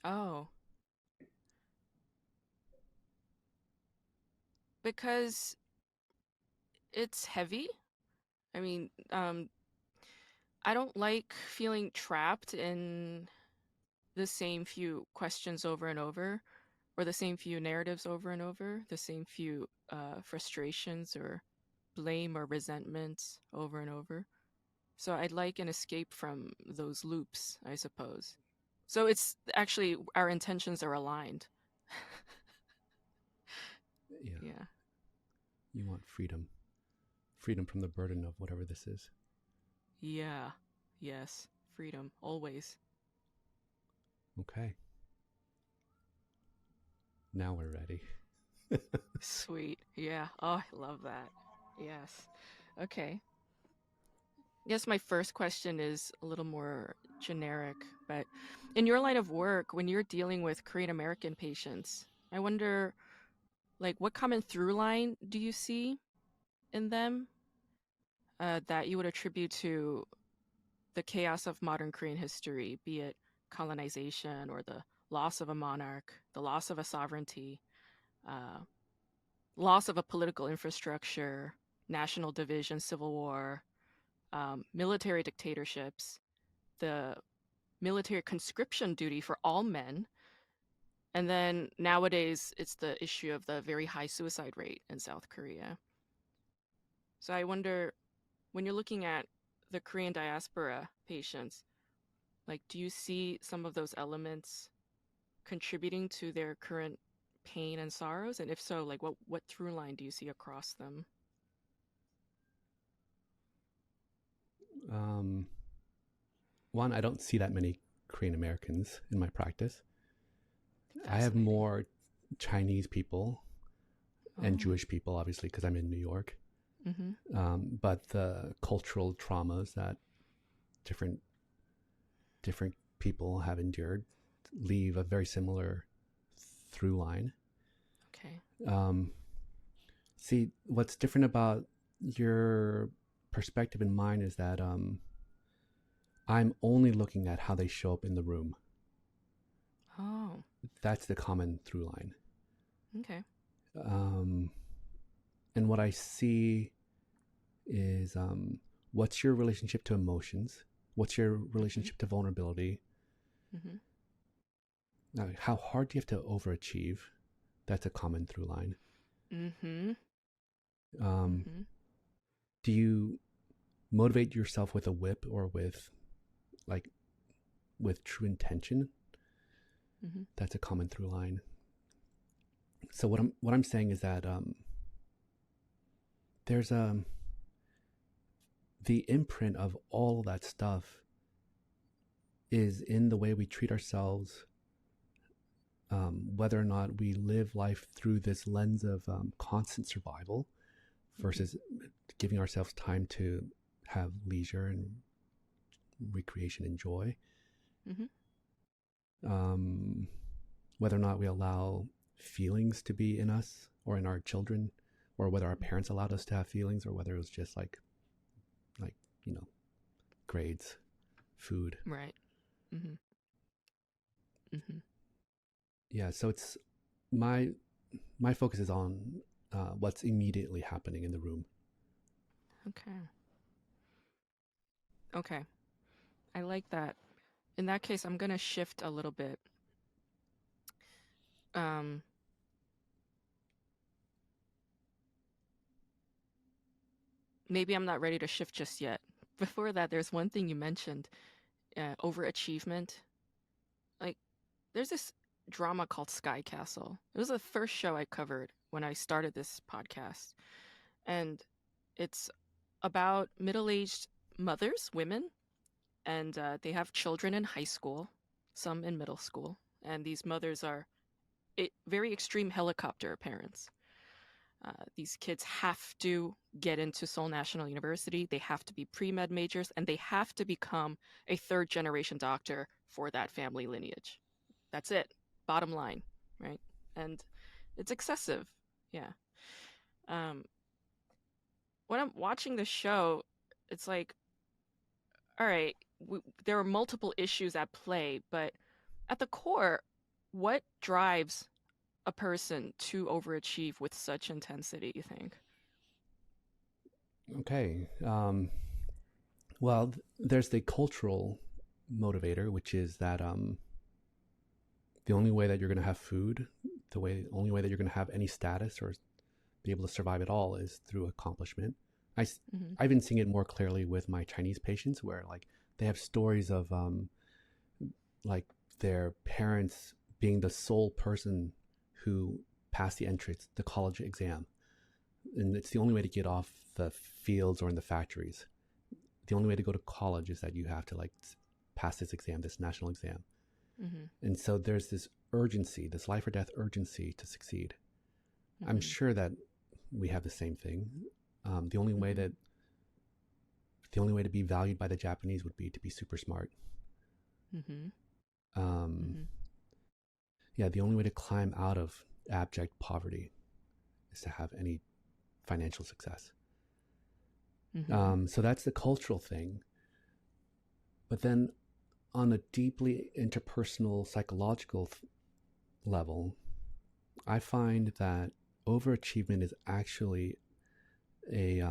Oh, because it's heavy. I mean, I don't like feeling trapped in the same few questions over and over, or the same few narratives over and over, the same few frustrations or blame or resentments over and over. So I'd like an escape from those loops, I suppose. So it's actually our intentions are aligned. Yeah, Yeah. you want freedom. Freedom from the burden of whatever this is. Yeah. Yes. Freedom. Always. Okay. Now we're ready. Sweet. Yeah. Oh, I love that. Yes. Okay. Yes, my first question is a little more generic, but in your line of work, when you're dealing with Korean American patients, I wonder Like, what common through line do you see in them that you would attribute to the chaos of modern Korean history, be it colonization or the loss of a monarch, the loss of a sovereignty, uh, loss of a political infrastructure, national division, civil war, military dictatorships, the military conscription duty for all men. And then nowadays, it's the issue of the very high suicide rate in South Korea. So I wonder, when you're looking at the Korean diaspora patients, like, do you see some of those elements contributing to their current pain and sorrows? And if so, like, what through line do you see across them? Um, One, I don't see that many Korean Americans in my practice. I have Fascinating. more Chinese people and Oh. Jewish people, obviously, because I'm in New York. Mm-hmm. But the cultural traumas that different different people have endured leave a very similar through line. Okay. Um, See, what's different about your perspective and mine is that I'm only looking at how they show up in the room. Oh. That's the common through line. Okay. Um, and what I see is what's your relationship to emotions? What's your Mm-hmm. relationship to vulnerability? Mm-hmm. How hard do you have to overachieve? That's a common through line. Mm-hmm. Um, Mm-hmm. do you motivate yourself with a whip or with like with true intention? Mm-hmm. That's a common through line. So what I'm saying is that there's the imprint of all that stuff is in the way we treat ourselves, whether or not we live life through this lens of constant survival Mm-hmm. versus giving ourselves time to have leisure and recreation and joy. Mm-hmm. Um, Whether or not we allow feelings to be in us or in our children, or whether our parents allowed us to have feelings, or whether it was just like you know grades, food. Right. Mm-hmm. Mm-hmm. Yeah, so it's my my focus is on what's immediately happening in the room. Okay. Okay. I like that. In that case, I'm gonna shift a little bit. Um, Maybe I'm not ready to shift just yet. Before that, there's one thing you mentioned, overachievement. Like, there's this drama called Sky Castle. It was the first show I covered when I started this podcast. And it's about middle aged mothers, women, and they have children in high school, some in middle school. And these mothers are very extreme helicopter parents. These kids have to get into Seoul National University. They have to be pre med majors, and they have to become a third generation doctor for that family lineage. That's it. Bottom line, right? And it's excessive. Yeah. Um, when I'm watching the show, it's like, all right, there are multiple issues at play, but at the core, what drives a person to overachieve with such intensity, you think? Okay. Well, there's the cultural motivator, which is that the only way that you're going to have food, only way that you're going to have any status or be able to survive at all is through accomplishment. I, Mm-hmm. I've been seeing it more clearly with my Chinese patients where like they have stories of like their parents being the sole person who passed the college exam. And it's the only way to get off the fields or in the factories. The only way to go to college is that you have to like pass this exam, this national exam. Mm-hmm. And so there's this urgency, this life or death urgency to succeed. I'm Mm-hmm. sure that we have the same thing. Um, the only way Mm-hmm. that the only way to be valued by the Japanese would be to be super smart. Mm-hmm. Um, Mm-hmm. yeah, the only way to climb out of abject poverty takes to have any financial success. Mm-hmm. So that's the cultural thing. But then on a deeply interpersonal psychological level, I find that overachievement is actually a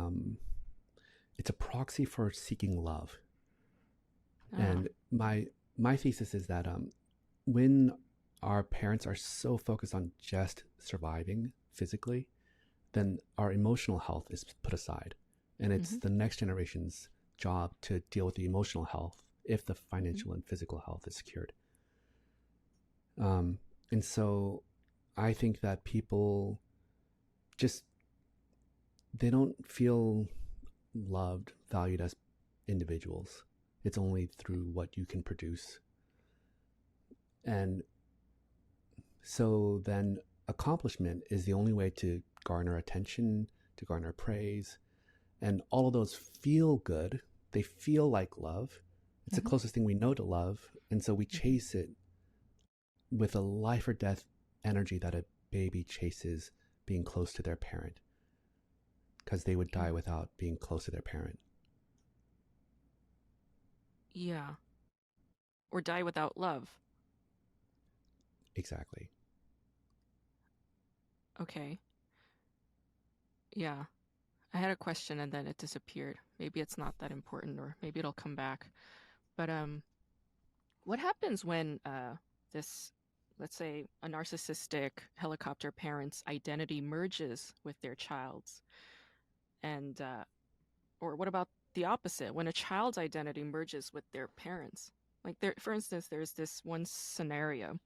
it's a proxy for seeking love. Oh. And my thesis is that when our parents are so focused on just surviving physically, then our emotional health is put aside, and it's Mm-hmm. the next generation's job to deal with the emotional health if the Mm-hmm. financial and physical health is secured. Um, and so I think that people just they don't feel loved, valued as individuals. It's only through what you can produce. And so then accomplishment is the only way to garner attention, to garner praise. And all of those feel good. They feel like love. It's the Mm-hmm. closest thing we know to love. And so we Mm-hmm. chase it with a life or death energy that a baby chases being close to their parent, because they would die Yeah. without being close to their parent. Yeah. Or die without love. Exactly. Okay. Yeah. I had a question and then it disappeared. Maybe it's not that important, or maybe it'll come back. But what happens when this, let's say, a narcissistic helicopter parent's identity merges with their child's, and or what about the opposite, when a child's identity merges with their parents? Like there, for instance, there's this one scenario: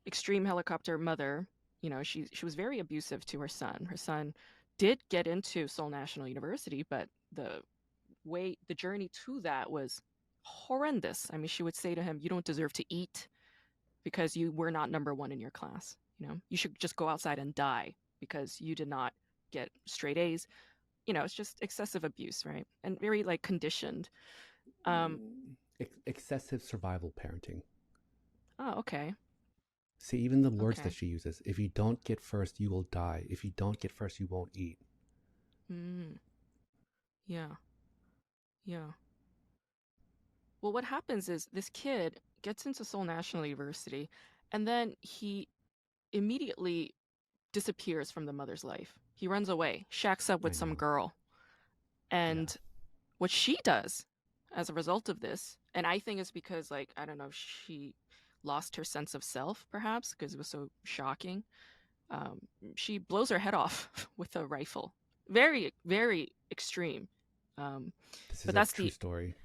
extreme helicopter mother. She was very abusive to her son. Her son did get into Seoul National University, but the journey to that was horrendous. I mean, she would say to him, "You don't deserve to eat because you were not number one in your class. You should just go outside and die because you did not get straight A's." It's just excessive abuse, right? And very like conditioned. Um, Excessive survival parenting. oh, okay. See, even the words that Okay. she uses, if you don't get first, you will die. If you don't get first, you won't eat. Mm, yeah. Yeah. Well, what happens is this kid gets into Seoul National University, and then he immediately disappears from the mother's life. He runs away, shacks up I with some know. girl. Yeah. And what she does as a result of this, and I think it's because, like, I don't know, she lost her sense of self, perhaps, because it was so shocking. Um, she blows her head off with a rifle. Very, very extreme. Um, This is but a that's true the story.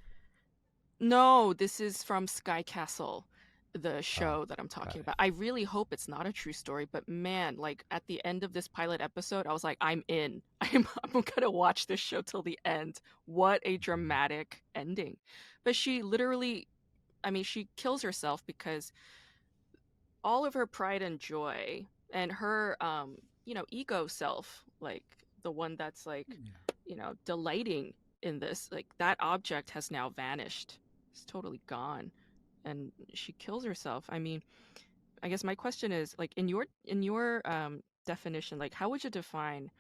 No, this is from Sky Castle, the Oh, show that I'm got talking it. about. I really hope it's not a true story, but man, like at the end of this pilot episode, I was like, I'm in. I'm gonna watch this show till the end. What a Mhm. dramatic ending. But she literally, I mean, she kills herself because all of her pride and joy and her ego self, like the one that's like, Yeah. delighting in this, like that object has now vanished. It's totally gone. And she kills herself. I mean, I guess my question is, like, in your definition, like how would you define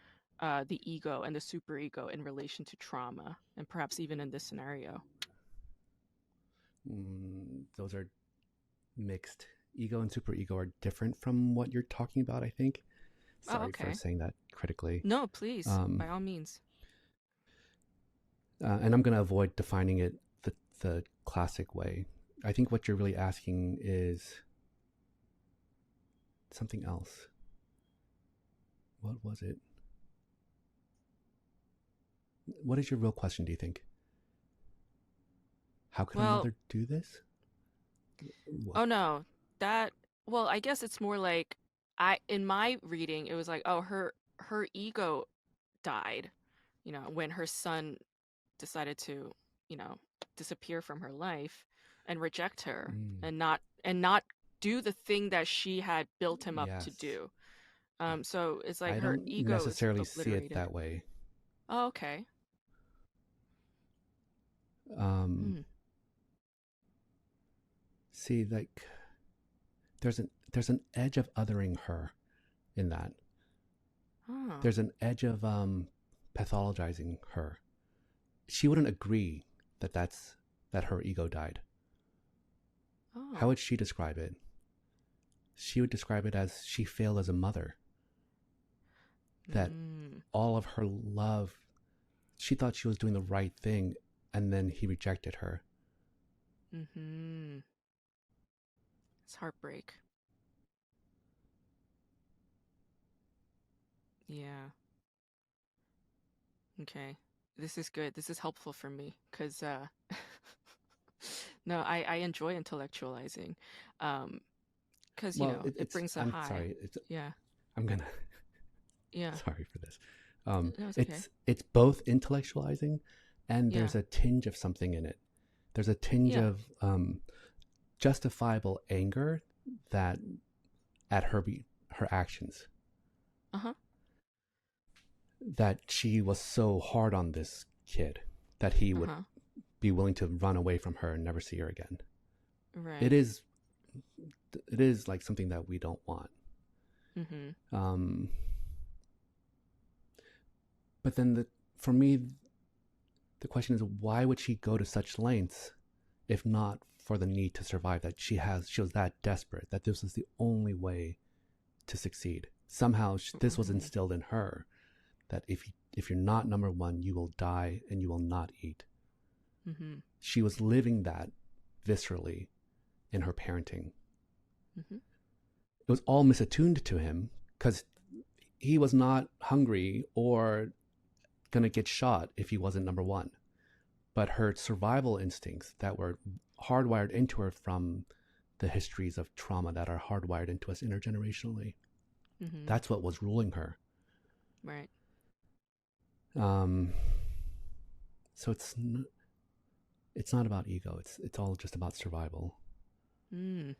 the ego and the superego in relation to trauma, and perhaps even in this scenario? Those are mixed. Ego and superego are different from what you're talking about, I think. Oh, Sorry for okay. saying that critically. No, please, Um, by all means. and I'm going to avoid defining it the classic way. I think what you're really asking is something else. What was it? What is your real question, do you think? How could a Well, mother do this? What? oh no, that well, I guess it's more like, in my reading, it was like, oh, her ego died, when her son decided to, you know, disappear from her life and reject her, Mm, and not do the thing that she had built him up to yes. do. So it's like I her don't ego is necessarily see it obliterated. that way. Oh, okay. Um, Hmm. See, like there's an edge of othering her in that. Oh. There's an edge of pathologizing her. She wouldn't agree that her ego died. How Oh. would she describe it? She would describe it as she failed as a mother. That Mm. all of her love, she thought she was doing the right thing, and then he rejected her. Mm-hmm. It's heartbreak. Yeah. Okay. This is good. This is helpful for me because no, I enjoy intellectualizing. Um, because Well, it brings a I'm high. sorry. Yeah. I'm gonna Yeah. sorry for this. No, it's okay. It's both intellectualizing, and Yeah. there's a tinge of something in it. There's a tinge Yeah. of justifiable anger that at her actions, Uh-huh. that she was so hard on this kid that he would Uh-huh. be willing to run away from her and never see her again. It Right. is it is like something that we don't want. Mm-hmm. Um, but then for me, the question is, why would she go to such lengths if not for the need to survive? That she was that desperate that this was the only way to succeed. Somehow this was Right. instilled in her that if you're not number one, you will die and you will not eat. Mm-hmm. She was living that viscerally in her parenting. Mm-hmm. It was all misattuned to him because he was not hungry or going to get shot if he wasn't number one. But her survival instincts that were hardwired into her from the histories of trauma that are hardwired into us intergenerationally, Mm-hmm. that's what was ruling her. Right. Um, so it's not about ego. It's all just about survival. Mm.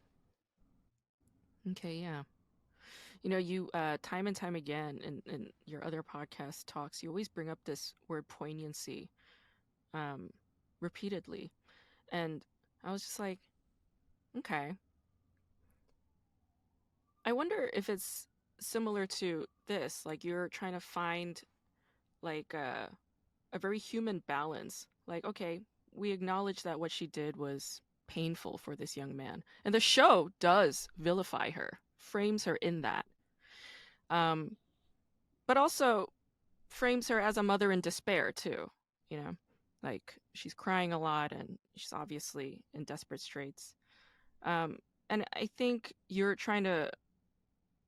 Okay, yeah. You time and time again in your other podcast talks, you always bring up this word poignancy, um, repeatedly. And I was just like, okay. I wonder if it's similar to this, like you're trying to find like a very human balance. Like, okay, we acknowledge that what she did was painful for this young man. And the show does vilify her, frames her in that. Um, but also frames her as a mother in despair too, you know? Like she's crying a lot and she's obviously in desperate straits. Um, and I think you're trying to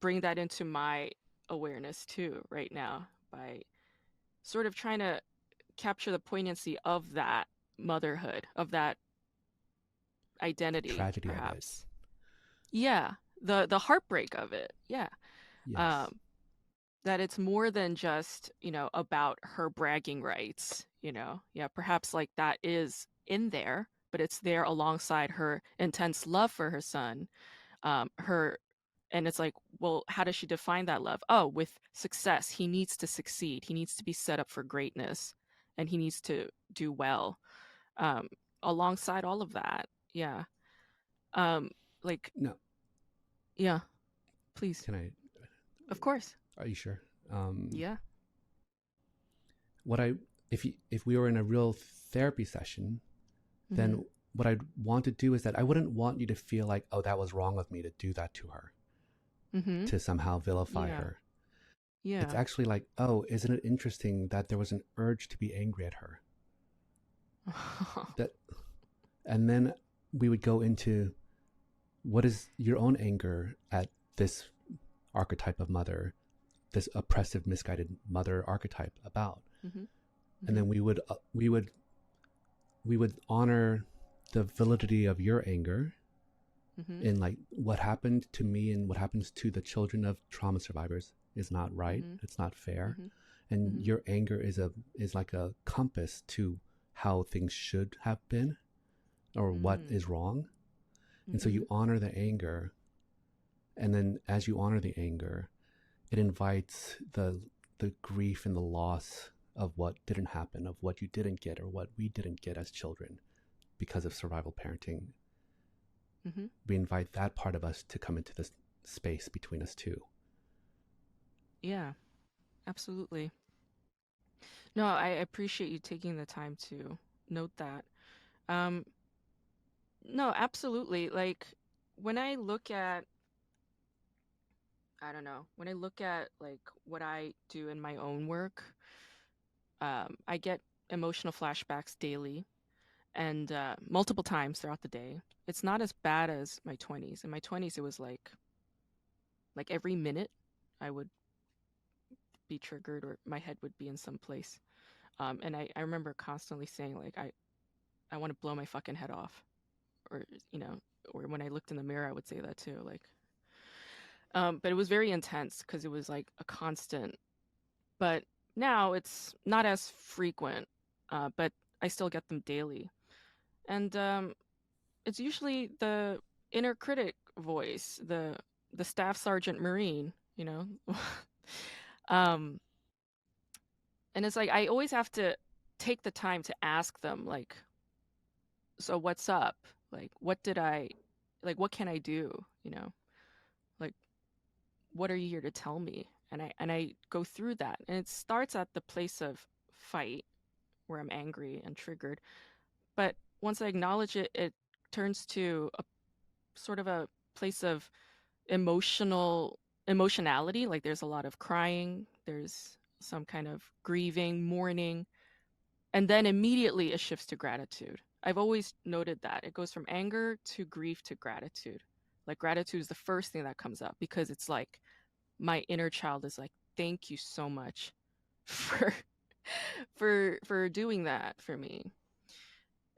bring that into my awareness too right now by sort of trying to capture the poignancy of that motherhood, of that The identity, tragedy of it. perhaps. Yeah, the heartbreak of it. Yeah. Yes. Um, that it's more than just, about her bragging rights, you know. Yeah, perhaps like that is in there, but it's there alongside her intense love for her son. Her and it's like, well, how does she define that love? Oh, with success. He needs to succeed. He needs to be set up for greatness and he needs to do well. Um, alongside all of that. Yeah. Um, like, No. yeah, please. Can I? Of course. Are you sure? Um, Yeah. what I if we were in a real therapy session, Mm-hmm. then what I'd want to do is that I wouldn't want you to feel like, oh, that was wrong of me to do that to her, Mm-hmm. to somehow vilify Yeah. her. It's Yeah. actually like, oh, isn't it interesting that there was an urge to be angry at her? That, and then we would go into what is your own anger at this archetype of mother, this oppressive, misguided mother archetype about, Mm-hmm. and Mm-hmm. then we would honor the validity of your anger Mm-hmm. in like what happened to me and what happens to the children of trauma survivors is not right. Mm-hmm. It's not fair. Mm-hmm. And Mm-hmm. your anger is like a compass to how things should have been or what Mm-hmm. is wrong. And so Mm-hmm. you honor the anger, and then as you honor the anger, it invites the grief and the loss of what didn't happen, of what you didn't get or what we didn't get as children because of survival parenting. Mm-hmm. We invite that part of us to come into this space between us two. Yeah. absolutely. No, I appreciate you taking the time to note that. Um, no, absolutely. Like when I look at, I don't know, when I look at like what I do in my own work, I get emotional flashbacks daily and multiple times throughout the day. It's not as bad as my 20s. In my 20s, it was like every minute I would be triggered or my head would be in some place. And I remember constantly saying like I want to blow my fucking head off, or you know, or when I looked in the mirror, I would say that too. Like, but it was very intense because it was like a constant. But now it's not as frequent, but I still get them daily, and it's usually the inner critic voice, the staff sergeant marine, you know. um, and it's like I always have to take the time to ask them like, so what's up? Like, what did I, like, what can I do? You know, like, what are you here to tell me? And I go through that, and it starts at the place of fight where I'm angry and triggered. But once I acknowledge it, it turns to a sort of a place of emotionality. Like there's a lot of crying, there's some kind of grieving, mourning, and then immediately it shifts to gratitude. I've always noted that it goes from anger to grief to gratitude. Like gratitude is the first thing that comes up because it's like my inner child is like, thank you so much for for doing that for me.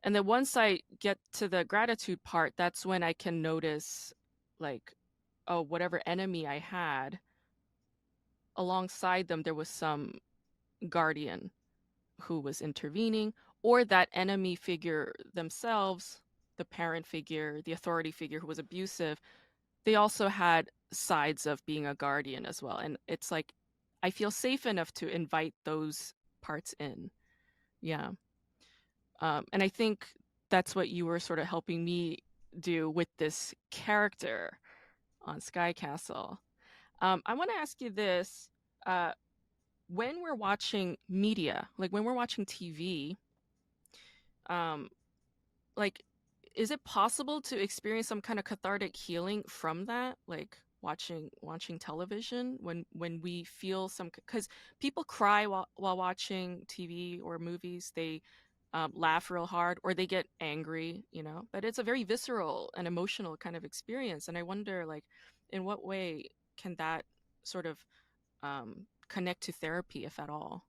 And then once I get to the gratitude part, that's when I can notice like, oh, whatever enemy I had, alongside them there was some guardian who was intervening, or that enemy figure themselves, the parent figure, the authority figure who was abusive, they also had sides of being a guardian as well. And it's like I feel safe enough to invite those parts in. Yeah. And I think that's what you were sort of helping me do with this character on Sky Castle. I want to ask you this. Uh, when we're watching media, like when we're watching TV, um, like, is it possible to experience some kind of cathartic healing from that? Like watching television when we feel some, because people cry while watching TV or movies. They laugh real hard or they get angry, you know. But it's a very visceral and emotional kind of experience. And I wonder, like, in what way can that sort of connect to therapy, if at all?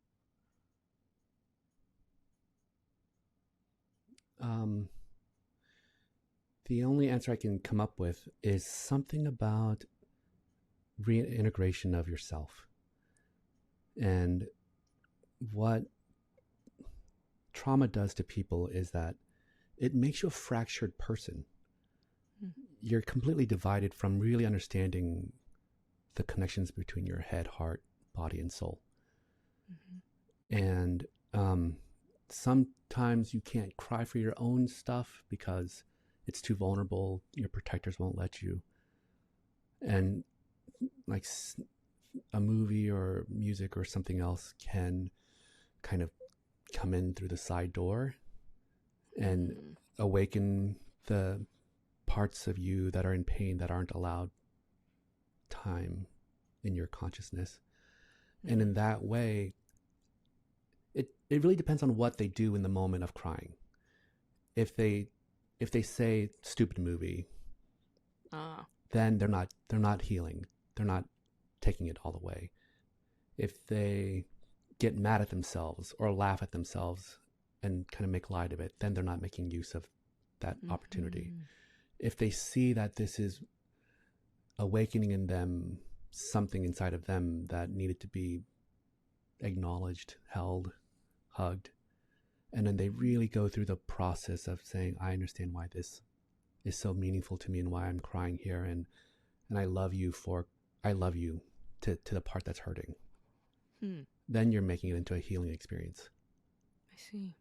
Um, the only answer I can come up with is something about reintegration of yourself. And what trauma does to people is that it makes you a fractured person. You're completely divided from really understanding the connections between your head, heart, body, and soul. Mm-hmm. And um, sometimes you can't cry for your own stuff because it's too vulnerable. Your protectors won't let you. And like a movie or music or something else can kind of come in through the side door and Mm-hmm. awaken the parts of you that are in pain that aren't allowed time in your consciousness. And Mm-hmm. in that way, it really depends on what they do in the moment of crying. If they if they say stupid movie, Ah. then they're not healing. They're not taking it all the way. If they get mad at themselves or laugh at themselves and kind of make light of it, then they're not making use of that opportunity. Mm-hmm. If they see that this is awakening in them something inside of them that needed to be acknowledged, held, hugged, and then they really go through the process of saying, I understand why this is so meaningful to me and why I'm crying here, and I love you to the part that's hurting. Hmm. Then you're making it into a healing experience. I see.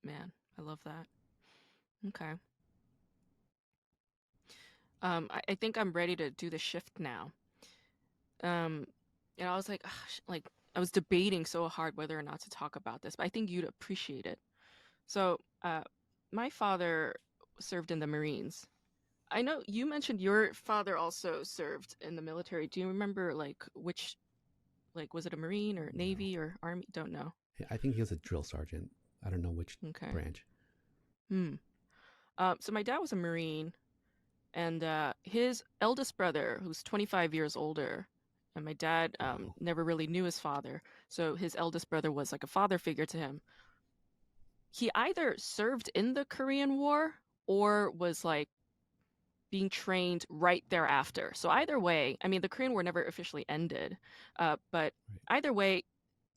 Man, I love that. Okay. I think I'm ready to do the shift now. Um, And I was like, "Ugh, like I was debating so hard whether or not to talk about this, but I think you'd appreciate it. So, my father served in the Marines. I know you mentioned your father also served in the military. Do you remember like which, like, was it a Marine or No, Navy or Army? Don't know. I think he was a drill sergeant. I don't know which Okay. branch. Hmm. So my dad was a Marine, and his eldest brother, who's 25 years older, and my dad Wow. never really knew his father, so his eldest brother was like a father figure to him. He either served in the Korean War or was like being trained right thereafter. So either way, I mean, the Korean War never officially ended, but Right. either way,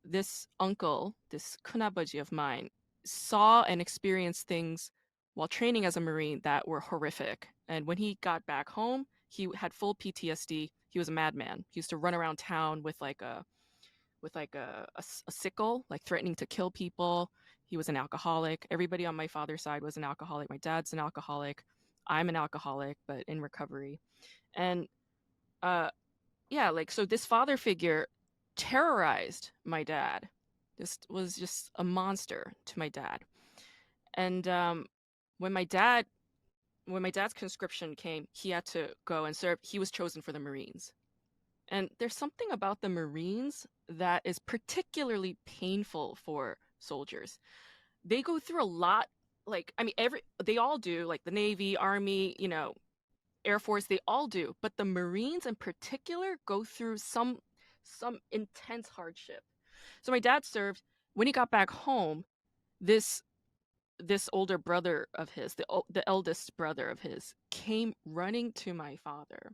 this uncle, this kunabaji of mine, saw and experienced things while training as a Marine that were horrific. And when he got back home, he had full PTSD. He was a madman. He used to run around town with like a sickle, like threatening to kill people. He was an alcoholic. Everybody on my father's side was an alcoholic. My dad's an alcoholic. I'm an alcoholic, but in recovery. And uh, yeah, like so this father figure terrorized my dad. This was just a monster to my dad. And when my dad when my dad's conscription came, he had to go and serve. He was chosen for the Marines. And there's something about the Marines that is particularly painful for soldiers. They go through a lot, like I mean they all do, like the Navy, Army, Air Force, they all do, but the Marines in particular go through some intense hardship. So my dad served. When he got back home, this this older brother of his, the eldest brother of his, came running to my father,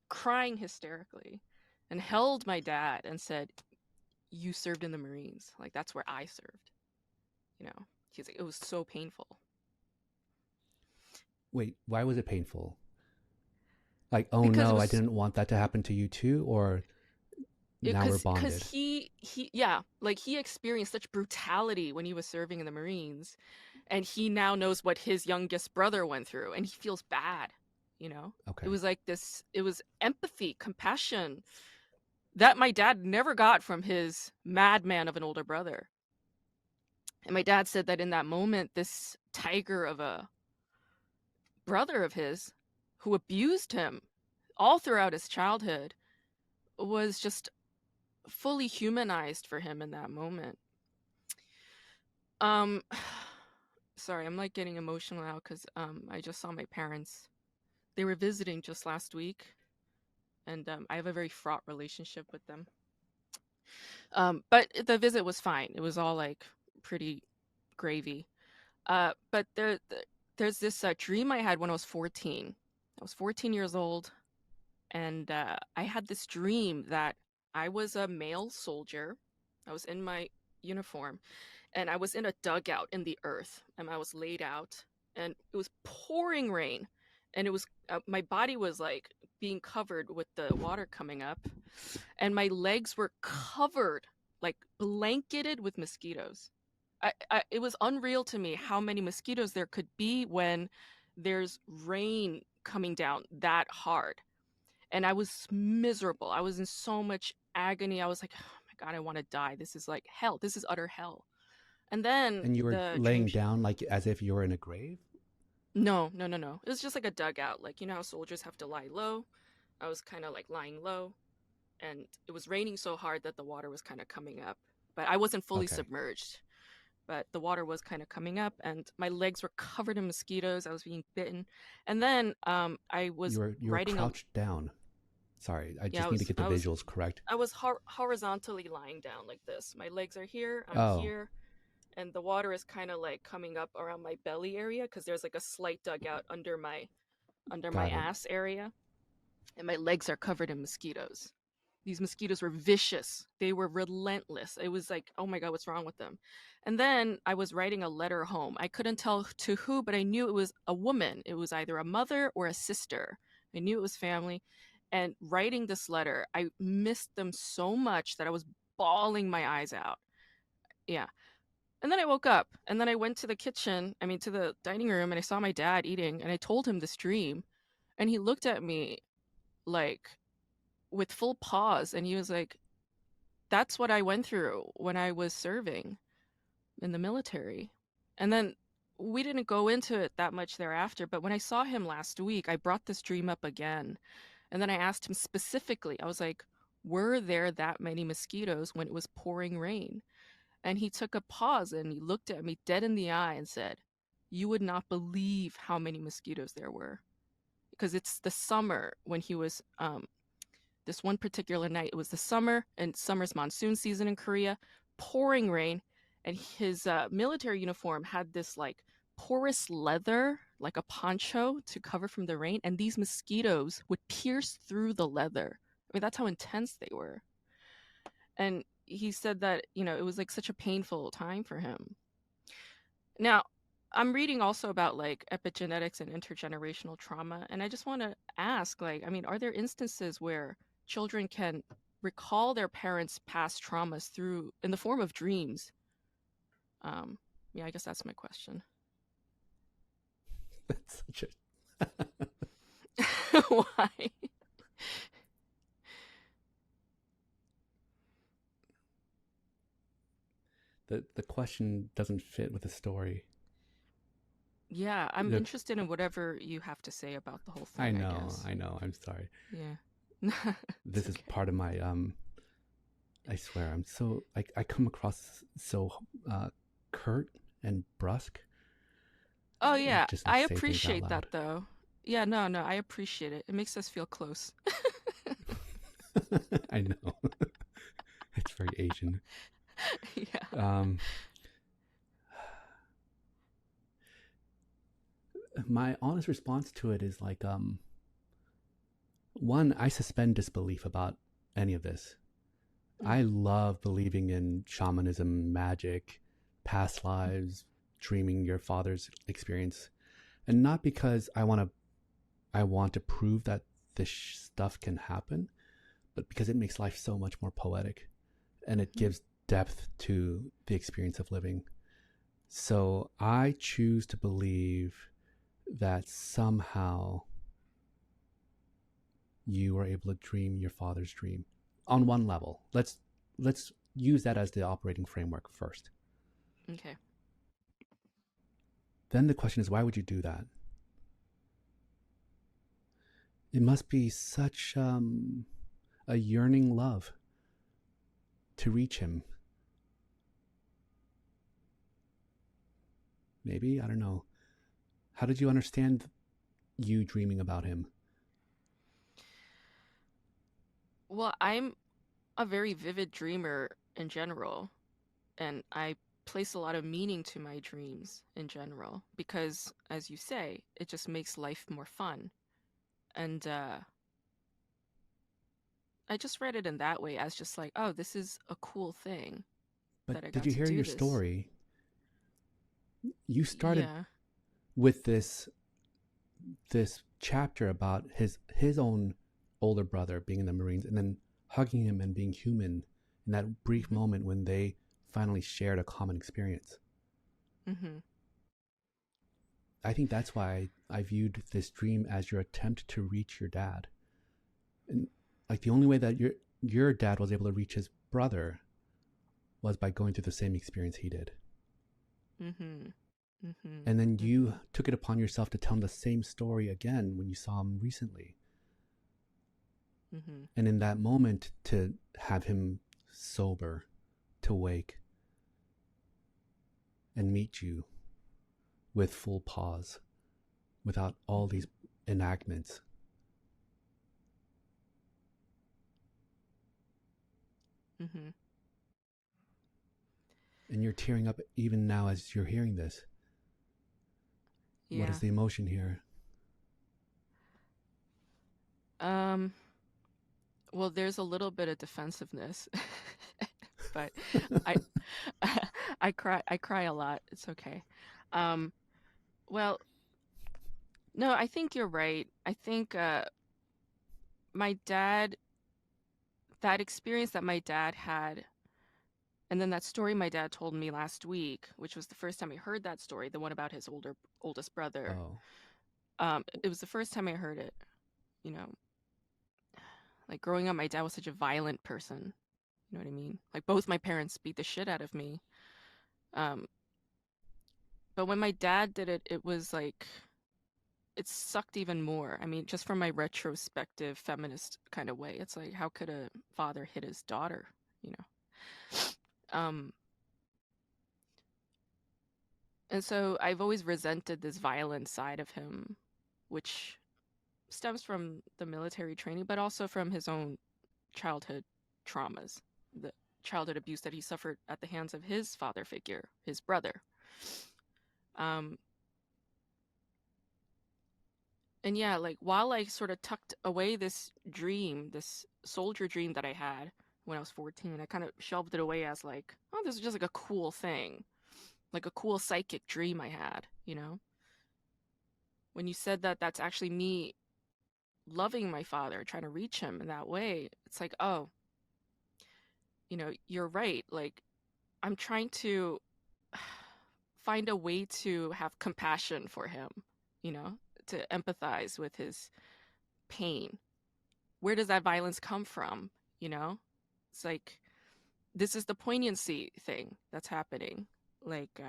crying hysterically, and held my dad and said, "You served in the Marines. Like that's where I served." You know, he's like, it was so painful Wait, why was it painful? Like, oh because it no, I was didn't want that to happen to you too, or now we're because bonded. he yeah, like he experienced such brutality when he was serving in the Marines, and he now knows what his youngest brother went through, and he feels bad. You know, it Okay. was like this. It was empathy, compassion that my dad never got from his madman of an older brother. And my dad said that in that moment, this tiger of a brother of his, who abused him all throughout his childhood, was just fully humanized for him in that moment. Um, sorry, I'm like getting emotional now because I just saw my parents. They were visiting just last week, and I have a very fraught relationship with them. But the visit was fine. It was all like pretty gravy. But there's this dream I had when I was 14. I was 14 years old, and I had this dream that I was a male soldier. I was in my uniform, and I was in a dugout in the earth, and I was laid out, and it was pouring rain, and it was my body was like being covered with the water coming up, and my legs were covered, like blanketed with mosquitoes. It was unreal to me how many mosquitoes there could be when there's rain coming down that hard. And I was miserable. I was in so much agony. I was like, oh my God, I want to die. This is like hell. This is utter hell. And then And you were the dream. laying down like as if you were in a grave? No, no, no, no. It was just like a dugout. Like, you know how soldiers have to lie low? I was kind of like lying low. And it was raining so hard that the water was kind of coming up. But I wasn't fully Okay. submerged. But the water was kind of coming up, and my legs were covered in mosquitoes. I was being bitten. And then I was You were writing a crouched down. Sorry, I yeah, just need to get the I was visuals correct. horizontally lying down like this. My legs are here, I'm Oh, here, and the water is kind of like coming up around my belly area because there's like a slight dugout under my got it. ass area, and my legs are covered in mosquitoes. These mosquitoes were vicious. They were relentless. It was like, oh my God, what's wrong with them? And then I was writing a letter home. I couldn't tell to who, but I knew it was a woman. It was either a mother or a sister. I knew it was family. And writing this letter, I missed them so much that I was bawling my eyes out. Yeah. And then I woke up and then I went to the kitchen, I mean, to the dining room, and I saw my dad eating, and I told him this dream. And he looked at me like, with full pause, and he was like, "That's what I went through when I was serving in the military." And then we didn't go into it that much thereafter, but when I saw him last week, I brought this dream up again. And then I asked him specifically, I was like, "Were there that many mosquitoes when it was pouring rain?" And he took a pause and he looked at me dead in the eye and said, "You would not believe how many mosquitoes there were." Because it's the summer when he was this one particular night. It was the summer, and summer's monsoon season in Korea, pouring rain, and his military uniform had this like porous leather, like a poncho to cover from the rain, and these mosquitoes would pierce through the leather. I mean, that's how intense they were. And he said that, it was like such a painful time for him. Now, I'm reading also about like epigenetics and intergenerational trauma, and I just want to ask, like, I mean, are there instances where children can recall their parents' past traumas through in the form of dreams? Um, yeah, I guess that's my question. That's such a Why? the question doesn't fit with the story. Yeah, I'm The interested in whatever you have to say about the whole I thing, I know, guess. I know. I'm sorry. Yeah. It's This is okay. part of my I swear, I'm so I come across so uh, curt and brusque, Oh yeah, just like I say things out appreciate that loud. though. Yeah, no, no, I appreciate it. It makes us feel close. I know it's very Asian. Yeah. Um, my honest response to it is like, one, I suspend disbelief about any of this. Mm, I love believing in shamanism, magic, past mm, lives, dreaming your father's experience, and not because I want to prove that this stuff can happen, but because it makes life so much more poetic and it mhm, gives depth to the experience of living. So I choose to believe that somehow you were able to dream your father's dream on one level. Let's use that as the operating framework first. okay. Then the question is, why would you do that? It must be such a yearning love to reach him. Maybe, I don't know. How did you understand you dreaming about him? Well, I'm a very vivid dreamer in general, and I place a lot of meaning to my dreams in general because, as you say, it just makes life more fun. And I just read it in that way as just like, oh, this is a cool thing But that I did got you to hear do your this. story? You started Yeah. with this chapter about his own older brother being in the Marines and then hugging him and being human in that brief Mm-hmm. moment when they finally shared a common experience. Mm-hmm. I think that's why I viewed this dream as your attempt to reach your dad. And like the only way that your dad was able to reach his brother was by going through the same experience he did. Mm-hmm. Mm-hmm. And then you Mm-hmm. took it upon yourself to tell him the same story again when you saw him recently. Mm-hmm. And in that moment, to have him sober, to wake and meet you with full pause, without all Mm-hmm. these enactments. Mm-hmm. And you're tearing up even now as you're hearing this. What is Yeah. the emotion here? Um, well, there's a little bit of defensiveness, but I I cry a lot. It's okay. Um, well, no, I think you're right. I think my dad that experience that my dad had, and then that story my dad told me last week, which was the first time I heard that story, the one about his oldest brother. Oh, It was the first time I heard it, you know. Like growing up, my dad was such a violent person. You know what I mean? Like both my parents beat the shit out of me. Um, but when my dad did it, it was like it sucked even more. I mean, just from my retrospective feminist kind of way, it's like how could a father hit his daughter? You know. And so I've always resented this violent side of him, which stems from the military training, but also from his own childhood traumas, the childhood abuse that he suffered at the hands of his father figure, his brother. Um, and yeah, like while I sort of tucked away this dream, this soldier dream that I had when I was 14, I kind of shelved it away as like, oh, this is just like a cool thing, like a cool psychic dream I had, you know? When you said that that's actually me loving my father, trying to reach him in that way, it's like, oh, you're right. Like, I'm trying to find a way to have compassion for him, you know, to empathize with his pain. Where does that violence come from? You know, it's like this is the poignancy thing that's happening. Like,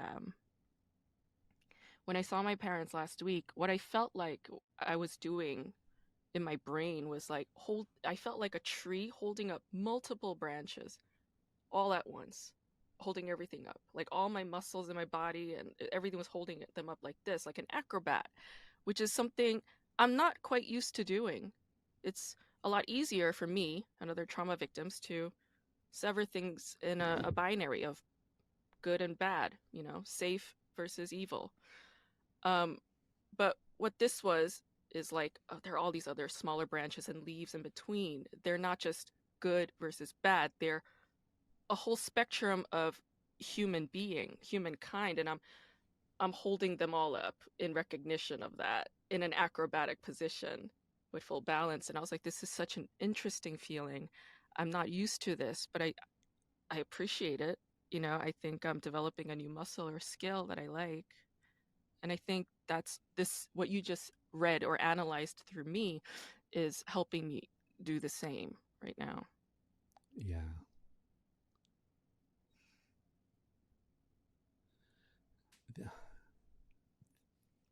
when I saw my parents last week, what I felt like I was doing in my brain was like I felt like a tree holding up multiple branches all at once, holding everything up. Like all my muscles in my body and everything was holding them up like this, like an acrobat, which is something I'm not quite used to doing. It's a lot easier for me and other trauma victims to sever things in a binary of good and bad, safe versus evil. Um, but what this was is like, there are all these other smaller branches and leaves in between. They're not just good versus bad, they're a whole spectrum of humankind, and I'm holding them all up in recognition of that in an acrobatic position with full balance. And I was like, this is such an interesting feeling. I'm not used to this, but I appreciate it. I think I'm developing a new muscle or skill that I like. And I think that's this what you just read or analyzed through me is helping me do the same right now. Yeah.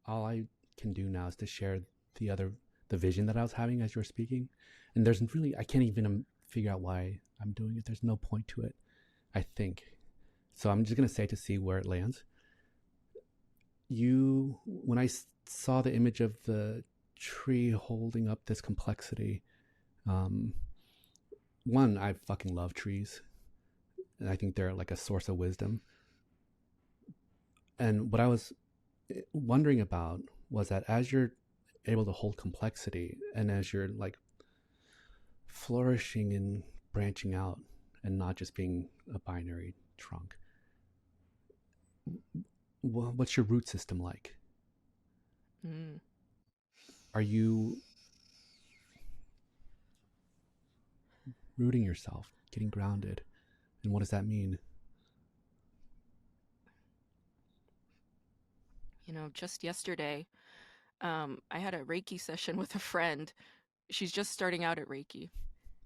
All I can do now is to share the vision that I was having as you were speaking. And there's really, I can't even figure out why I'm doing it. There's no point to it, I think. So I'm just going to say to see where it lands. When I saw the image of the tree holding up this complexity, um, one, I fucking love trees. And I think they're like a source of wisdom. And what I was wondering about was that as you're able to hold complexity and as you're like flourishing and branching out and not just being a binary trunk, what's your root system like? Mm. Are you rooting yourself, getting grounded? And what does that mean? Just yesterday, I had a Reiki session with a friend. She's just starting out at Reiki.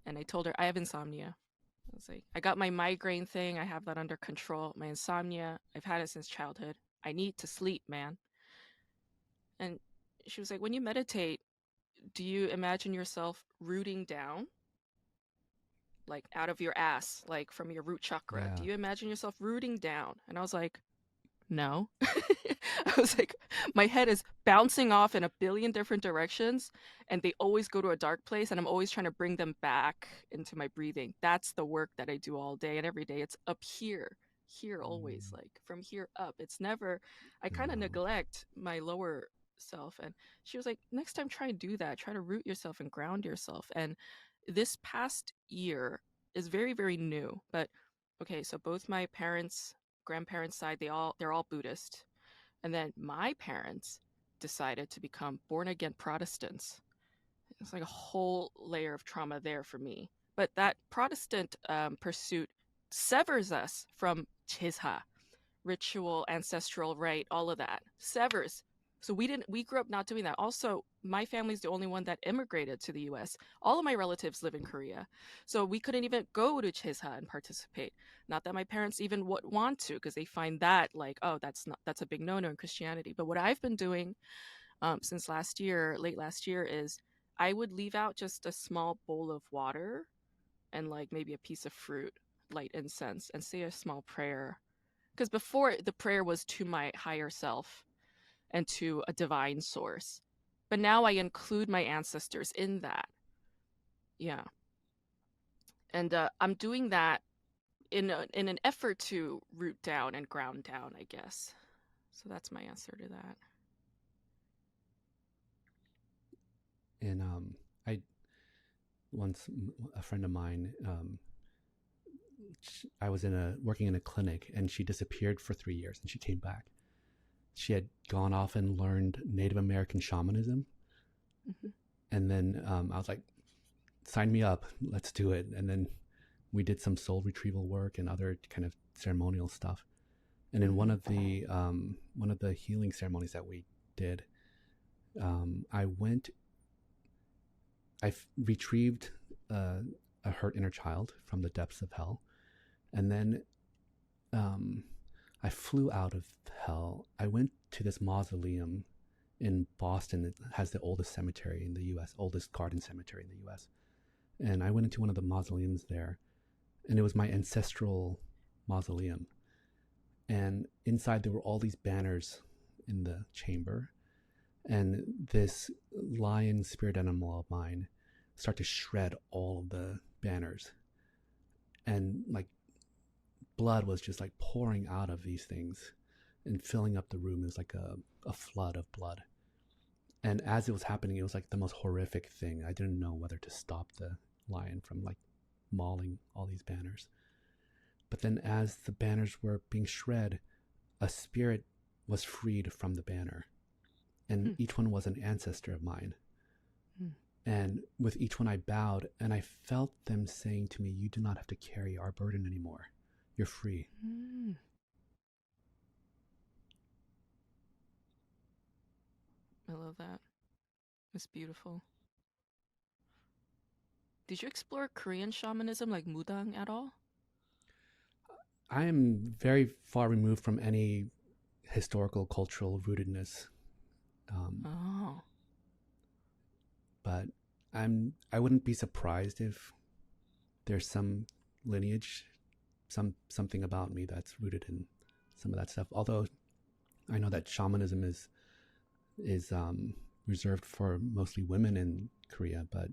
And I told her I have insomnia. I was like, I got my migraine thing. I have that under control. My insomnia, I've had it since childhood. I need to sleep, man. And she was like, when you meditate, do you imagine yourself rooting down, like out of your ass, like from your root chakra? Do Yeah. you imagine yourself rooting down? And I was like, no. I was like, my head is bouncing off in a billion different directions, and they always go to a dark place, and I'm always trying to bring them back into my breathing. That's the work that I do all day and every day. It's up here always, Mm, like from here up. It's never, I kind of yeah. neglect my lower self. And she was like, next time try and do that. Try to root yourself and ground yourself. And this past year is very, very new. But okay, so both my parents, grandparents' side, they're all Buddhist. And then my parents decided to become born again Protestants. It's like a whole layer of trauma there for me. But that Protestant pursuit severs us from chisha, ritual, ancestral rite, all of that. Severs. So we grew up not doing that. Also, my family's the only one that immigrated to the US. All of my relatives live in Korea. So we couldn't even go to Chesa and participate. Not that my parents even would want to, because they find that like, oh, that's a big no-no in Christianity. But what I've been doing since last year, late last year, is I would leave out just a small bowl of water and like maybe a piece of fruit, light incense, and say a small prayer. Because before the prayer was to my higher self and to a divine source. But now I include my ancestors in that. Yeah. And I'm doing that in an effort to root down and ground down, I guess. So that's my answer to that. And I once a friend of mine, I was working in a clinic, and she disappeared for 3 years, and she came back. She had gone off and learned Native American shamanism, Mm-hmm. and then I was like, "Sign me up, let's do it." And then we did some soul retrieval work and other kind of ceremonial stuff. And in Mm-hmm. one of the healing ceremonies that we did, I went, retrieved a hurt inner child from the depths of hell, and then um, I flew out of hell. I went to this mausoleum in Boston. It has the oldest cemetery in the U.S., oldest garden cemetery in the U.S. And I went into one of the mausoleums there, and it was my ancestral mausoleum. And inside there were all these banners in the chamber, and this lion spirit animal of mine started to shred all of the banners, and like blood was just like pouring out of these things and filling up the room. It was like a flood of blood. And as it was happening, it was like the most horrific thing. I didn't know whether to stop the lion from like mauling all these banners. But then as the banners were being shred, a spirit was freed from the banner. And Mm-hmm. each one was an ancestor of mine. Mm-hmm. And with each one I bowed, and I felt them saying to me, "You do not have to carry our burden anymore. You're free." Mm-hmm. I love that. It's beautiful. Did you explore Korean shamanism like Mudang at all? I am very far removed from any historical, cultural rootedness, um, Oh. but I wouldn't be surprised if there's some lineage, something about me that's rooted in some of that stuff. Although I know that shamanism is reserved for mostly women in Korea, but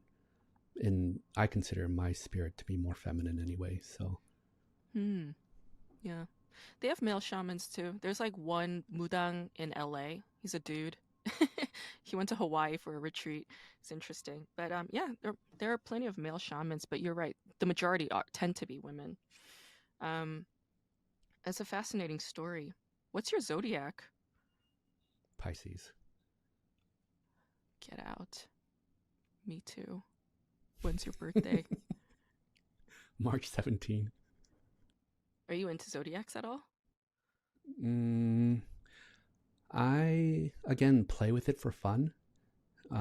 in I consider my spirit to be more feminine anyway. So Hmm. Yeah. They have male shamans too. There's like one Mudang in LA. He's a dude. He went to Hawaii for a retreat. It's interesting. But yeah, there are plenty of male shamans, but you're right. The majority tend to be women. Um it's a fascinating story. What's your zodiac? Pisces, Get out. Me too. When's your birthday? March 17. Are you into zodiacs at all? Mm, I again play with it for fun,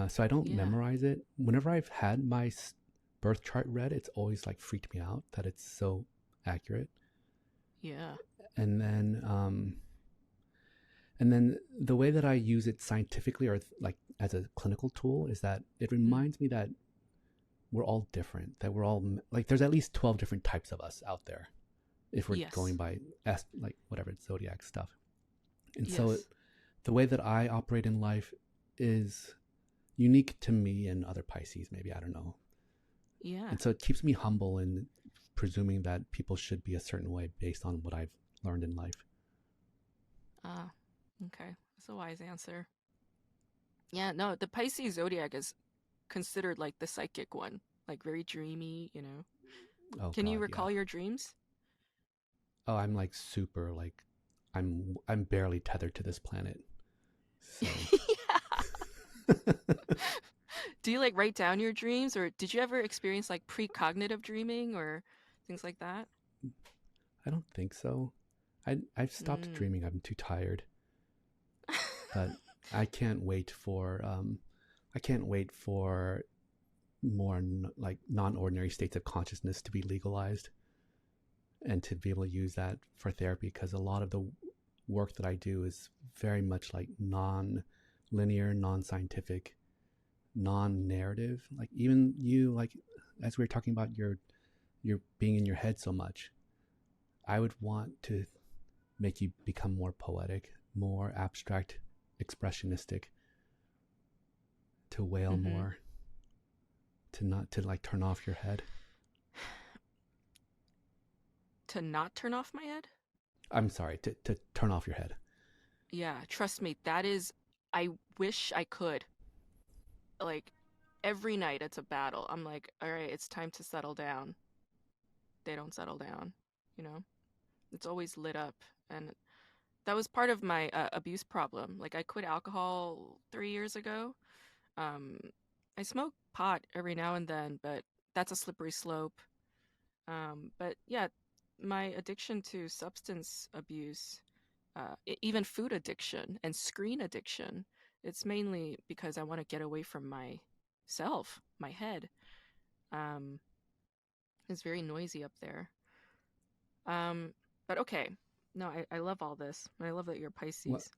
so I don't Yeah. memorize it. Whenever I've had my birth chart read, it's always like freaked me out that it's so accurate. Yeah. And then the way that I use it scientifically, or like as a clinical tool, is that it Mm. reminds me that we're all different. That we're all like there's at least 12 different types of us out there if we're Yes. going by like whatever zodiac stuff. And so Yes. the way that I operate in life is unique to me and other Pisces, maybe, I don't know. Yeah. And so it keeps me humble in presuming that people should be a certain way based on what I've learned in life. Ah, okay. That's a wise answer. Yeah, no, the Pisces zodiac is considered like the psychic one, like very dreamy, you know. Oh Can you God, yeah. recall your dreams? Oh, I'm like super like I'm barely tethered to this planet. So Yeah. Do you like write down your dreams, or did you ever experience like precognitive dreaming or things like that? I don't think so. I've stopped Mm. dreaming. I'm too tired. But I can't wait for I can't wait for more like non-ordinary states of consciousness to be legalized and to be able to use that for therapy, because a lot of the work that I do is very much like non-linear, non-scientific, non-narrative. Like even you, like as we were talking about your being in your head so much, I would want to make you become more poetic, more abstract, expressionistic, to wail Mm-hmm. more, to not to like turn off your head. To not turn off my head? I'm sorry, to turn off your head. Yeah, trust me, that is, I wish I could. Like, every night it's a battle. I'm like, all right, it's time to settle down. They don't settle down, you know? It's always lit up. And that was part of my abuse problem. Like, I quit alcohol 3 years ago. Um, I smoke pot every now and then, but that's a slippery slope. But yeah, my addiction to substance abuse, even food addiction and screen addiction, it's mainly because I want to get away from myself, my head. Um, it's very noisy up there. Um, but okay. No, I love all this. I love that you're What Pisces.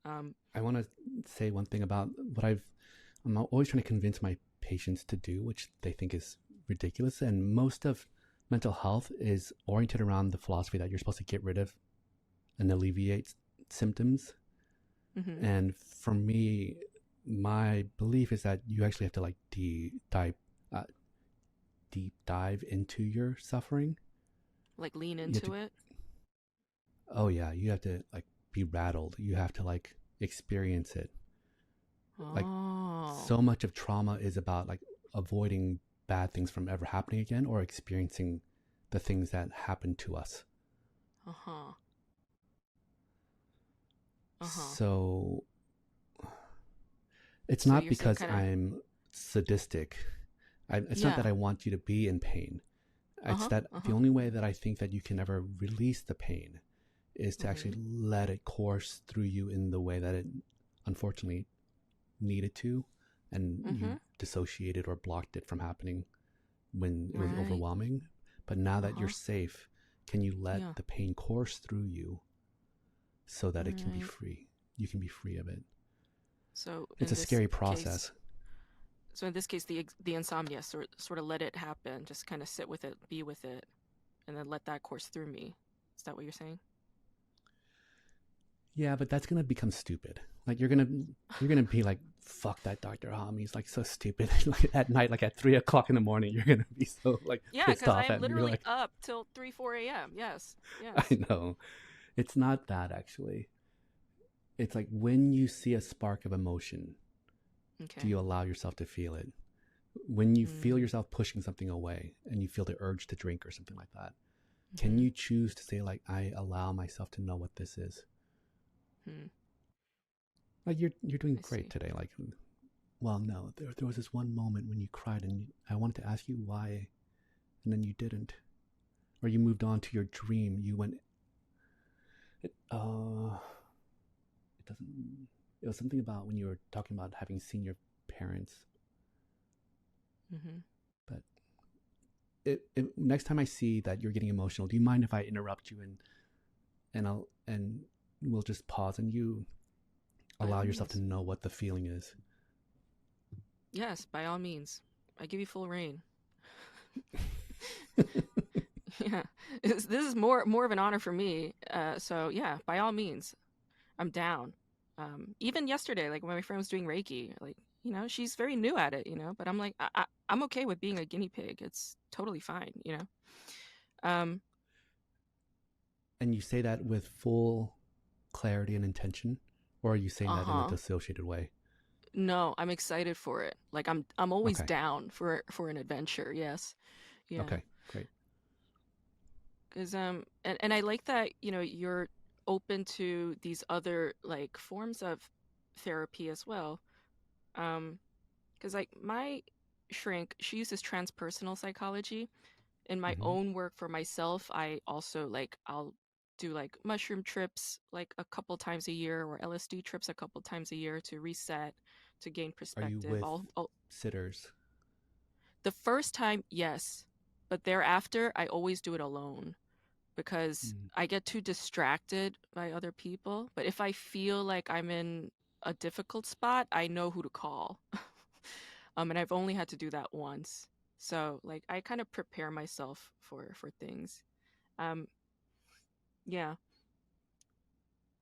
I want to say one thing about what I'm always trying to convince my patients to do, which they think is ridiculous. And most of mental health is oriented around the philosophy that you're supposed to get rid of and alleviate symptoms. Mm-hmm. And for me, my belief is that you actually have to like uh, deep dive into your suffering. Like lean You have into to, it. oh yeah, you have to like be rattled. You have to like experience it. Like Oh. so much of trauma is about like avoiding bad things from ever happening again or experiencing the things that happen to us. Uh-huh. Uh-huh. So it's So not you're saying because kind of, I'm sadistic. It's not that yeah. I want you to be in pain. It's Uh-huh. that the Uh-huh. only way that I think that you can ever release the pain is to actually Mm-hmm. let it course through you in the way that it unfortunately needed to, and Mm-hmm. you dissociated or blocked it from happening when it was Right. overwhelming. But now that you're Uh-huh. safe, can you let Yeah. the pain course through you so that it can be Right. free? You can be free of it. So It's in a this scary case, process. so in this case, the insomnia sort of let it happen, just kind of sit with it, be with it, and then let that course through me. Is that what you're saying? Yeah, but that's gonna become stupid. Like you're gonna be like, fuck that Dr. Hom. He's like so stupid. Like at night, like at 3 o'clock in the morning, you're gonna be so like Yeah, pissed because I off am at me. You're literally like, up till 3, 4 a.m. Yes. I Yes. know. It's not that actually. It's like when you see a spark of emotion, do Okay. you allow yourself to feel it? When you feel Mm. yourself pushing something away and you feel the urge to drink or something like that, can Mm-hmm. you choose to say like, I allow myself to know what this is? Hmm. Like you're doing I great see. today. Like, well, no, there was this one moment when you cried and I wanted to ask you why, and then you didn't, or you moved on to your dream. You went, it doesn't. It was something about when you were talking about having seen your parents, Mm-hmm. but next time I see that you're getting emotional, do you mind if I interrupt you and we'll just pause and you By allow all yourself to means. know what the feeling is? Yes, by all means. I give you full reign. Yeah. This is more of an honor for me. So yeah, by all means, I'm down. Even yesterday, like when my friend was doing Reiki, like, she's very new at it, but I'm like, I'm okay with being a guinea pig. It's totally fine. Um, And you say that with full clarity and intention, or are you saying that in a uh-huh. dissociated way? No, I'm excited for it. Like I'm always Okay. down for an adventure. Yes. Yeah. Okay. Great. Cuz and I like that, you're open to these other like forms of therapy as well. Um cuz like my shrink, she uses transpersonal psychology. In my Mm-hmm. own work for myself, I also like I'll do like mushroom trips like a couple times a year or LSD trips a couple times a year to reset, to gain Are you perspective. with I'll sitters? The first time, yes, but thereafter I always do it alone because Mm. I get too distracted by other people. But if I feel like I'm in a difficult spot, I know who to call. And I've only had to do that once. So like I kind of prepare myself for things. Um yeah,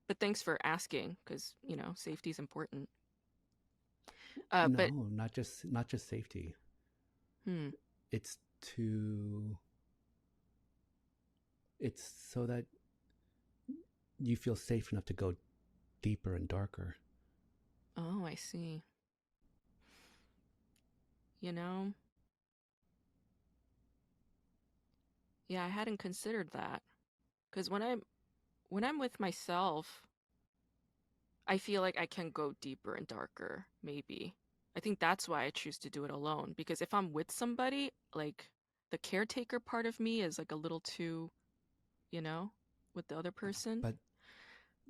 but thanks for asking because, safety is important. But No, not just safety. hmm. It's to it's so that you feel safe enough to go deeper and darker. Oh, I see. You know, yeah, I hadn't considered that because when I'm with myself, I feel like I can go deeper and darker, maybe. I think that's why I choose to do it alone because if I'm with somebody, like the caretaker part of me is like a little too, you know, with the other person, But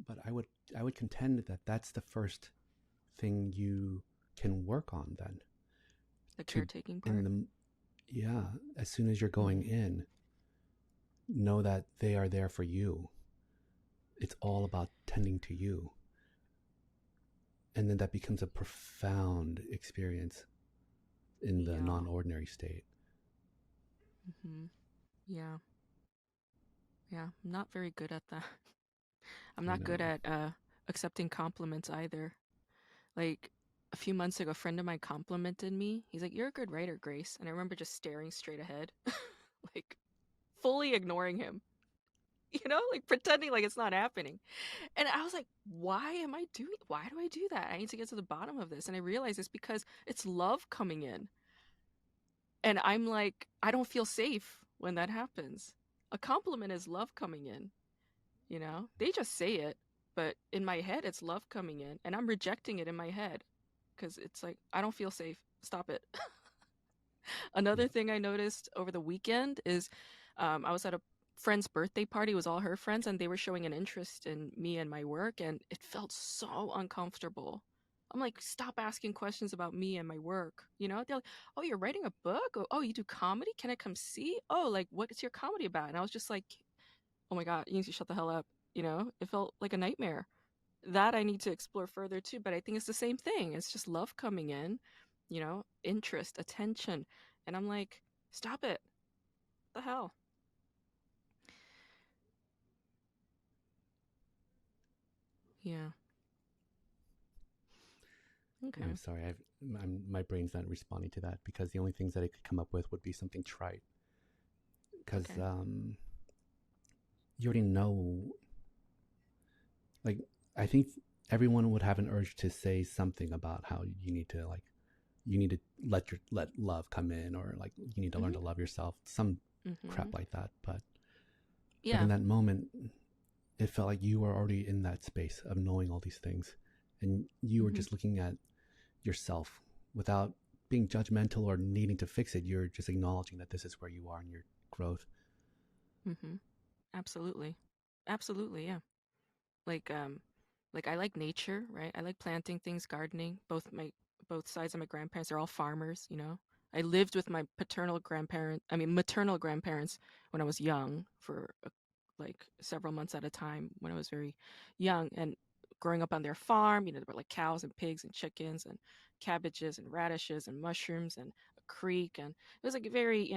but I would contend that that's the first thing you can work on then. the To caretaking in part. the Yeah, as soon as you're going Mm, in, know that they are there for you. It's all about tending to you. And then that becomes a profound experience in the yeah. non-ordinary state. Hmm. Yeah. Yeah. I'm not very good at that. I'm I not good know. at accepting compliments either. Like a few months ago, a friend of mine complimented me. He's like, "You're a good writer, Grace." And I remember just staring straight ahead, like fully ignoring him, like pretending like it's not happening. And I was like, why do I do that? I need to get to the bottom of this. And I realized it's because it's love coming in. And I'm like, I don't feel safe when that happens. A compliment is love coming in. They just say it, but in my head, it's love coming in. And I'm rejecting it in my head because it's like, I don't feel safe. Stop it. Another thing I noticed over the weekend is I was at a friend's birthday party. It was all her friends, and they were showing an interest in me and my work, and it felt so uncomfortable. I'm like, stop asking questions about me and my work. They're like, oh, you're writing a book? Oh, you do comedy? Can I come see? Oh, like, what is your comedy about? And I was just like, oh my God, you need to shut the hell up. It felt like a nightmare. That I need to explore further too, but I think it's the same thing. It's just love coming in, interest, attention. And I'm like, stop it. What the hell? Yeah. I'm Okay. sorry. My brain's not responding to that because the only things that I could come up with would be something trite. Because Okay. you already know, like, I think everyone would have an urge to say something about how you need to let love come in, or like you need to learn Mhm. to love yourself, some crap Mhm. like that. But in Yeah. that moment, it felt like you were already in that space of knowing all these things, and you were Mhm. just looking at yourself without being judgmental or needing to fix it. You're just acknowledging that this is where you are in your growth. Mhm. Absolutely. Absolutely, yeah. Like like I like nature, right? I like planting things, gardening. Both sides of my grandparents are all farmers. I lived with my maternal grandparents when I was young for like several months at a time when I was very young and growing up on their farm, there were like cows and pigs and chickens and cabbages and radishes and mushrooms and a creek, and it was like very,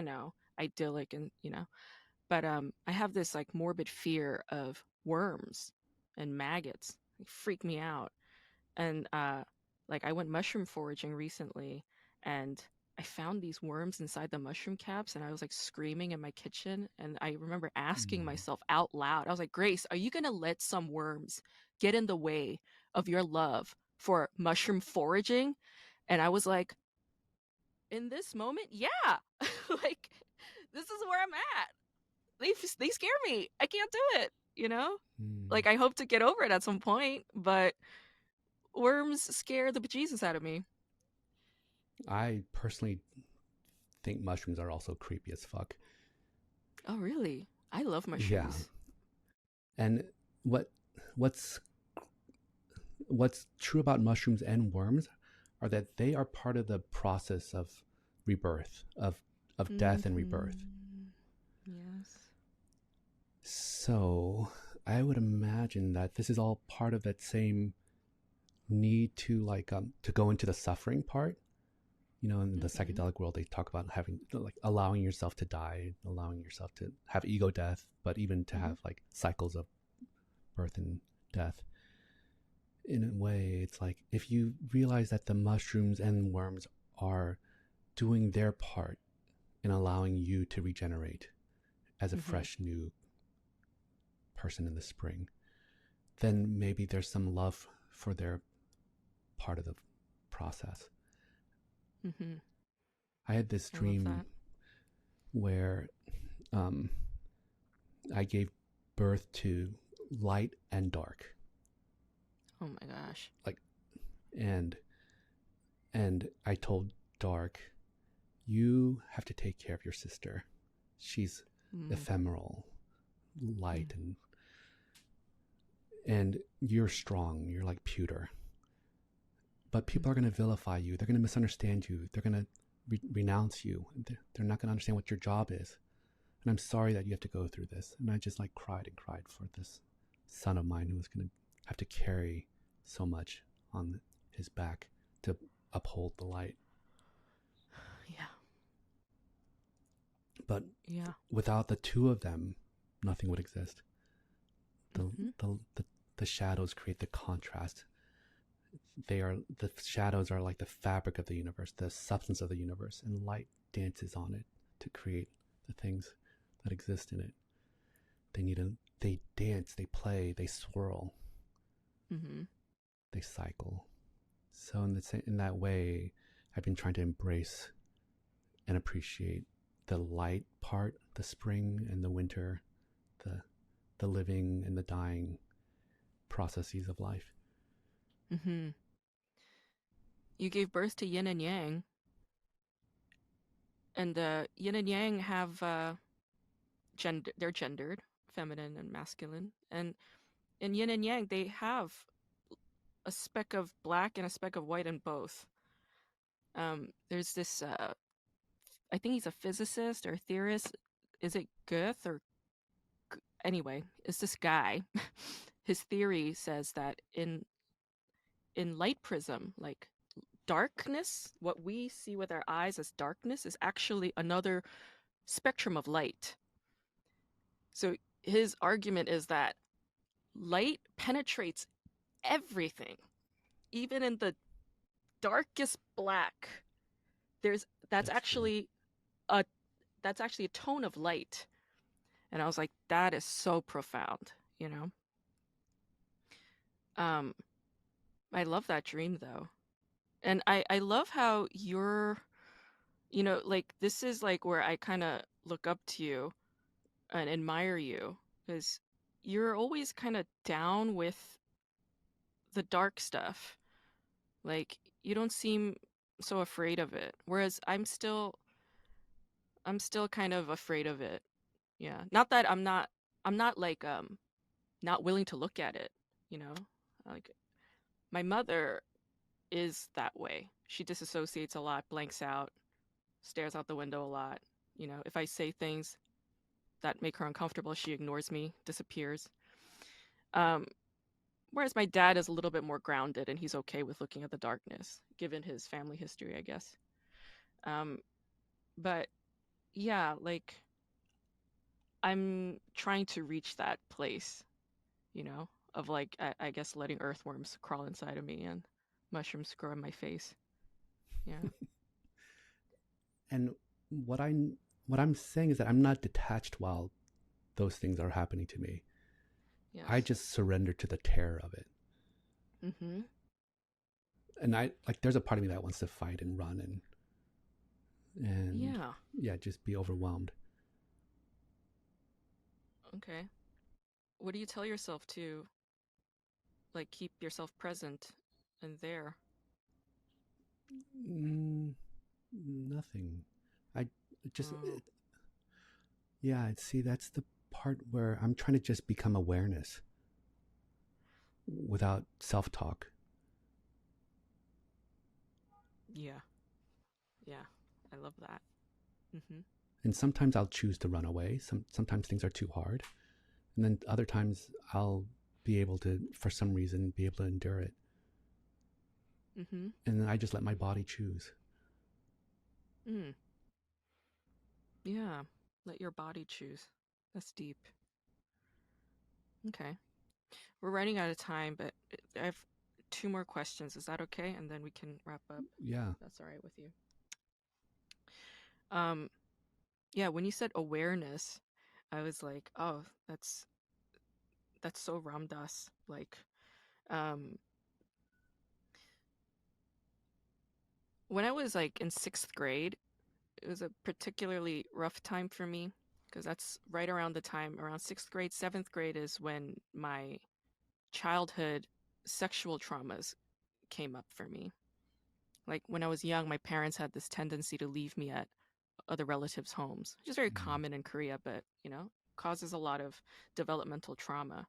idyllic, and but I have this like morbid fear of worms and maggots. They freak me out. And like I went mushroom foraging recently, and I found these worms inside the mushroom caps, and I was like screaming in my kitchen, and I remember asking Mm. myself out loud. I was like, "Grace, are you going to let some worms get in the way of your love for mushroom foraging?" And I was like, in this moment, yeah. Like this is where I'm at. They scare me. I can't do it. Mm. Like I hope to get over it at some point, but worms scare the bejesus out of me. I personally think mushrooms are also creepy as fuck. Oh, really? I love Yeah, mushrooms. And what what's what's true about mushrooms and worms are that they are part of the process of rebirth, of death and rebirth. Mm-hmm. Yes. So I would imagine that this is all part of that same need to go into the suffering part. You know, in the Mm-hmm. psychedelic world, they talk about having like allowing yourself to die, allowing yourself to have ego death, but even to Mm-hmm. have like cycles of birth and death. In a way, it's like if you realize that the mushrooms and worms are doing their part in allowing you to regenerate as a Mm-hmm. fresh new person in the spring, then maybe there's some love for their part of the process. Mm-hmm. I had this I love dream that. where um, I gave birth to light and dark, Oh my gosh. like, and I told dark, you have to take care of your sister. She's Mm. ephemeral, Mm. light, and you're strong. You're like pewter, but Mm. people are going to vilify you. They're going to misunderstand you. They're going to renounce you. They're not going to understand what your job is. And I'm sorry that you have to go through this. And I just like cried and cried for this son of mine who was going to have to carry so much on his back to uphold the light. Yeah. But Yeah. without the two of them, nothing would exist. The, Mm-hmm. the, the, the shadows create the contrast. The shadows are like the fabric of the universe, the substance of the universe, and light dances on it to create the things that exist in it. They dance, they play, they swirl, Mm-hmm. they cycle. So in that way, I've been trying to embrace and appreciate the light part, the spring and the winter, the the living and the dying processes of life. Mm-hmm. You gave birth to yin and yang, and the yin and yang have they're gendered, feminine and masculine, and in yin and yang they have a speck of black and a speck of white in both. There's this I think he's a physicist or theorist. Is it Goethe or anyway? It's this guy. His theory says that in light prism, like darkness, what we see with our eyes as darkness is actually another spectrum of light. So his argument is that light penetrates everything, even in the darkest black. There's That's true. a that's actually a tone of light. And I was like, that is so profound, you know? Um, I love that dream though. And I love how you're, like this is like where I kind of look up to you and admire you because you're always kind of down with the dark stuff. Like you don't seem so afraid of it. Whereas I'm still kind of afraid of it. Yeah. Not that I'm not like not willing to look at it, you know? Like my mother is that way. She disassociates a lot, blanks out, stares out the window a lot. If I say things that make her uncomfortable, she ignores me, disappears. Um, Whereas my dad is a little bit more grounded and he's okay with looking at the darkness, given his family history, I guess. Um, but yeah, like I'm trying to reach that place, of like, I guess letting earthworms crawl inside of me and mushrooms grow in my face. Yeah. And what I what I'm saying is that I'm not detached while those things are happening to me. I Yes. just surrender to the terror of it. Mm-hmm. And I like there's a part of me that wants to fight and run and Yeah. yeah, just be overwhelmed. Okay. What do you tell yourself to like keep yourself present and there? Mm, nothing. I just Oh. yeah, see that's the part where I'm trying to just become awareness without self talk. Yeah. Yeah. I love that. Mhm. And sometimes I'll choose to run away. Sometimes things are too hard. And then other times I'll be able to, for some reason, be able to endure it. Mhm. And then I just let my body choose. Mm. Yeah. Let your body choose. That's deep. Okay. We're running out of time, but I have two more questions. Is that okay? And then we can wrap up. Yeah. That's all right with you. Um, yeah, when you said awareness, I was like, oh, that's so Ram Dass. Like, um, when I was like in sixth grade, it was a particularly rough time for me because that's right around the time around sixth grade, seventh grade is when my childhood sexual traumas came up for me. Like when I was young, my parents had this tendency to leave me at other relatives' homes, which is very Mm. common in Korea, but causes a lot of developmental trauma.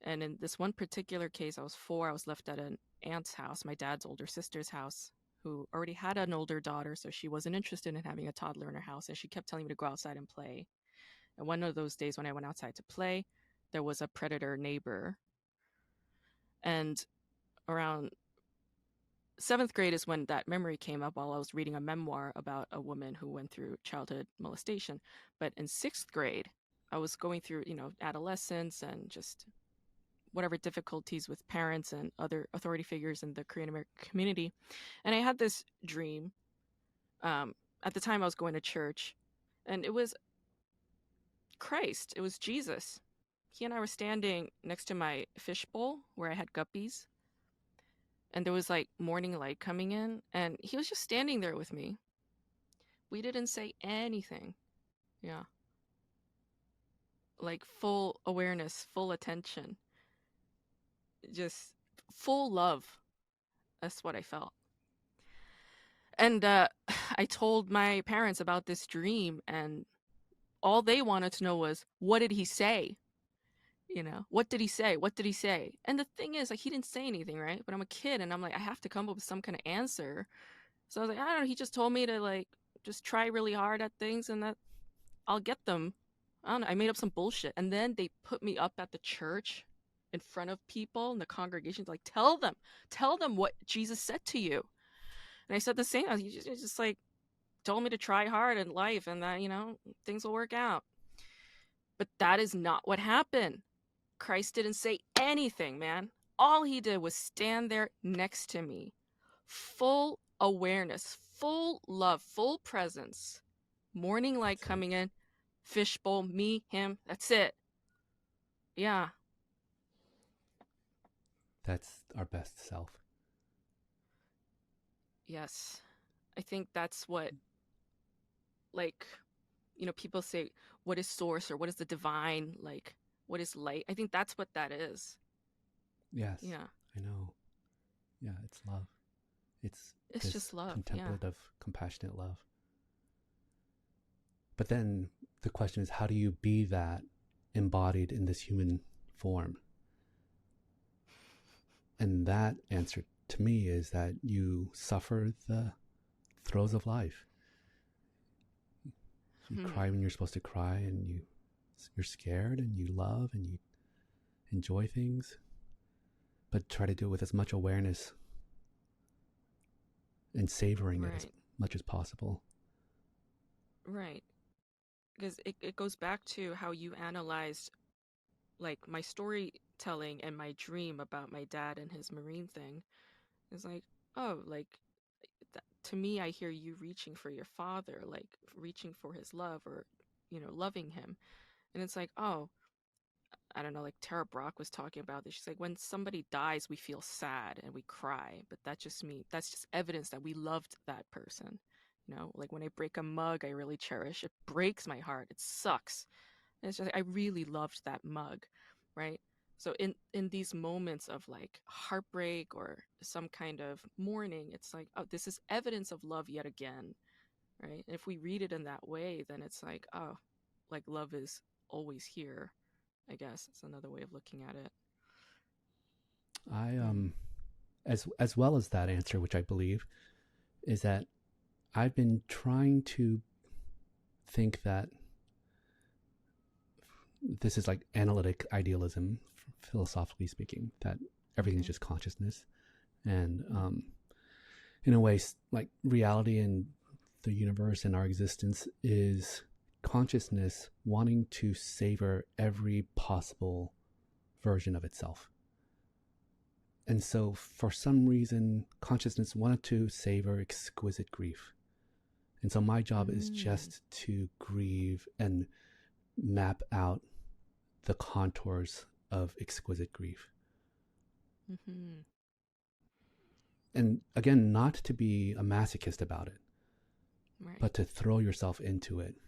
And in this one particular case, I was 4. I was left at an aunt's house, my dad's older sister's house, who already had an older daughter, so she wasn't interested in having a toddler in her house, and she kept telling me to go outside and play. And one of those days when I went outside to play, there was a predator neighbor. And around seventh grade is when that memory came up while I was reading a memoir about a woman who went through childhood molestation. But in sixth grade, I was going through, adolescence and just whatever difficulties with parents and other authority figures in the Korean American community. And I had this dream. Um, at the time, I was going to church, and it was Christ, it was Jesus. He and I were standing next to my fishbowl where I had guppies, and there was like morning light coming in, and he was just standing there with me. We didn't say anything. Yeah. Like full awareness, full attention, just full love. That's what I felt. And I told my parents about this dream, and all they wanted to know was, what did he say? What did he say? What did he say? And the thing is, like, he didn't say anything, right? But I'm a kid, and I'm like, I have to come up with some kind of answer. So I was like, I don't know. He just told me to, like, just try really hard at things and that I'll get them. I don't know. I made up some bullshit. And then they put me up at the church in front of people in the congregation, like, tell them what Jesus said to you. And I said the same. He just like told me to try hard in life and that, things will work out. But that is not what happened. Christ didn't say anything, man. All he did was stand there next to me. Full awareness, full love, full presence. Morning light That's it. coming in, fishbowl, me, him. That's it. Yeah. That's our best self. Yes. I think that's what, like, people say, what is source or what is the divine? Like, what is light? I think that's what that is. Yes, Yeah. I know. Yeah, it's love. It's It's this just love. Yeah. contemplative, compassionate love. But then the question is, how do you be that embodied in this human form? And that answer to me is that you suffer the throes of life. You Hmm. cry when you're supposed to cry, and you're scared, and you love, and you enjoy things, but try to do it with as much awareness and savoring it as Right. much as possible. Right. Because it goes back to how you analyzed, like, my storytelling and my dream about my dad and his marine thing. It's like, oh, like, to me, I hear you reaching for your father, like reaching for his love or, loving him. And it's like, oh, I don't know, like Tara Brock was talking about this. She's like, when somebody dies, we feel sad and we cry, but that's just evidence that we loved that person. Like when I break a mug I really cherish, it breaks my heart. It sucks. And it's just like, I really loved that mug, right? So in these moments of like heartbreak or some kind of mourning, it's like, oh, this is evidence of love yet again, right? And if we read it in that way, then it's like, oh, like love is always here. I guess it's another way of looking at it. I Yeah. as well as that answer, which I believe is that I've been trying to think that this is like analytic idealism, philosophically speaking, that everything's Okay. just consciousness, and Mm. in a way, like reality and the universe and our existence is consciousness wanting to savor every possible version of itself. And so, for some reason, consciousness wanted to savor exquisite grief. And so, my job is Mm. just to grieve and map out the contours of exquisite grief. Mm-hmm. And again, not to be a masochist about it, Right. but to throw yourself into it.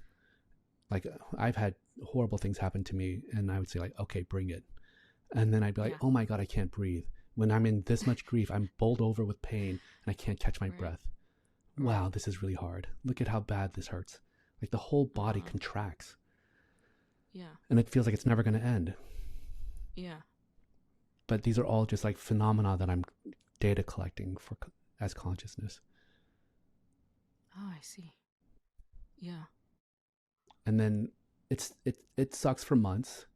Like, I've had horrible things happen to me, and I would say, like, okay, bring it. And then I'd be like, Yeah. oh my God, I can't breathe. When I'm in this much grief, I'm bowled over with pain and I can't catch my Right. breath. Wow, Right. this is really hard. Look at how bad this hurts. Like the whole body Uh-huh. contracts Yeah. and it feels like it's never going to end. Yeah. But these are all just like phenomena that I'm data collecting for as consciousness. Oh, I see. Yeah. And then it sucks for months.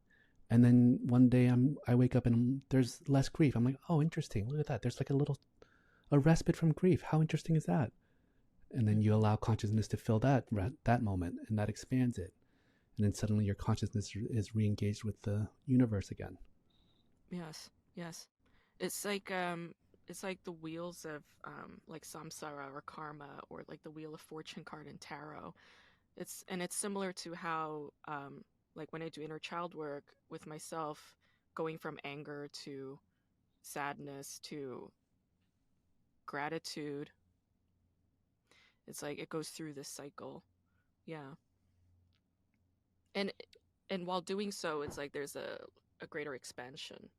And then one day I wake up and there's less grief. I'm like, oh, interesting. Look at that. There's like a respite from grief. How interesting is that? And then you Mm-hmm. allow consciousness to fill that moment, and that expands it. And then suddenly your consciousness is re-engaged with the universe again. Yes. Yes. It's it's like the wheels of like samsara or karma, or like the wheel of fortune card in tarot. It's similar to how like when I do inner child work with myself, going from anger to sadness to gratitude. It's like it goes through this cycle. Yeah. And while doing so, it's like there's a greater expansion.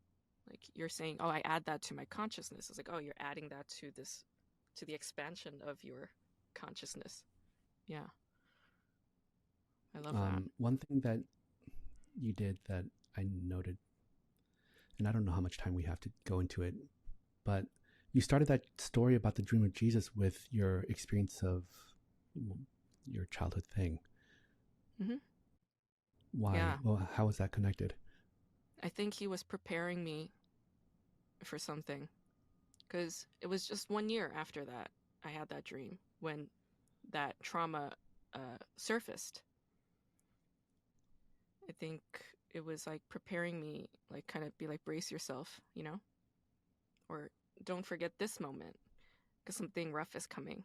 Like you're saying, oh, I add that to my consciousness. It's like, oh, you're adding that to this, to the expansion of your consciousness. Yeah, I love that. One thing that you did that I noted, and I don't know how much time we have to go into it, but you started that story about the dream of Jesus with your experience of your childhood thing. Hmm. Why? Yeah, Well, how was that connected? I think he was preparing me for something, because it was just 1 year after that I had that dream when that trauma surfaced. I think it was like preparing me, like kind of be like, brace yourself, or don't forget this moment because something rough is coming.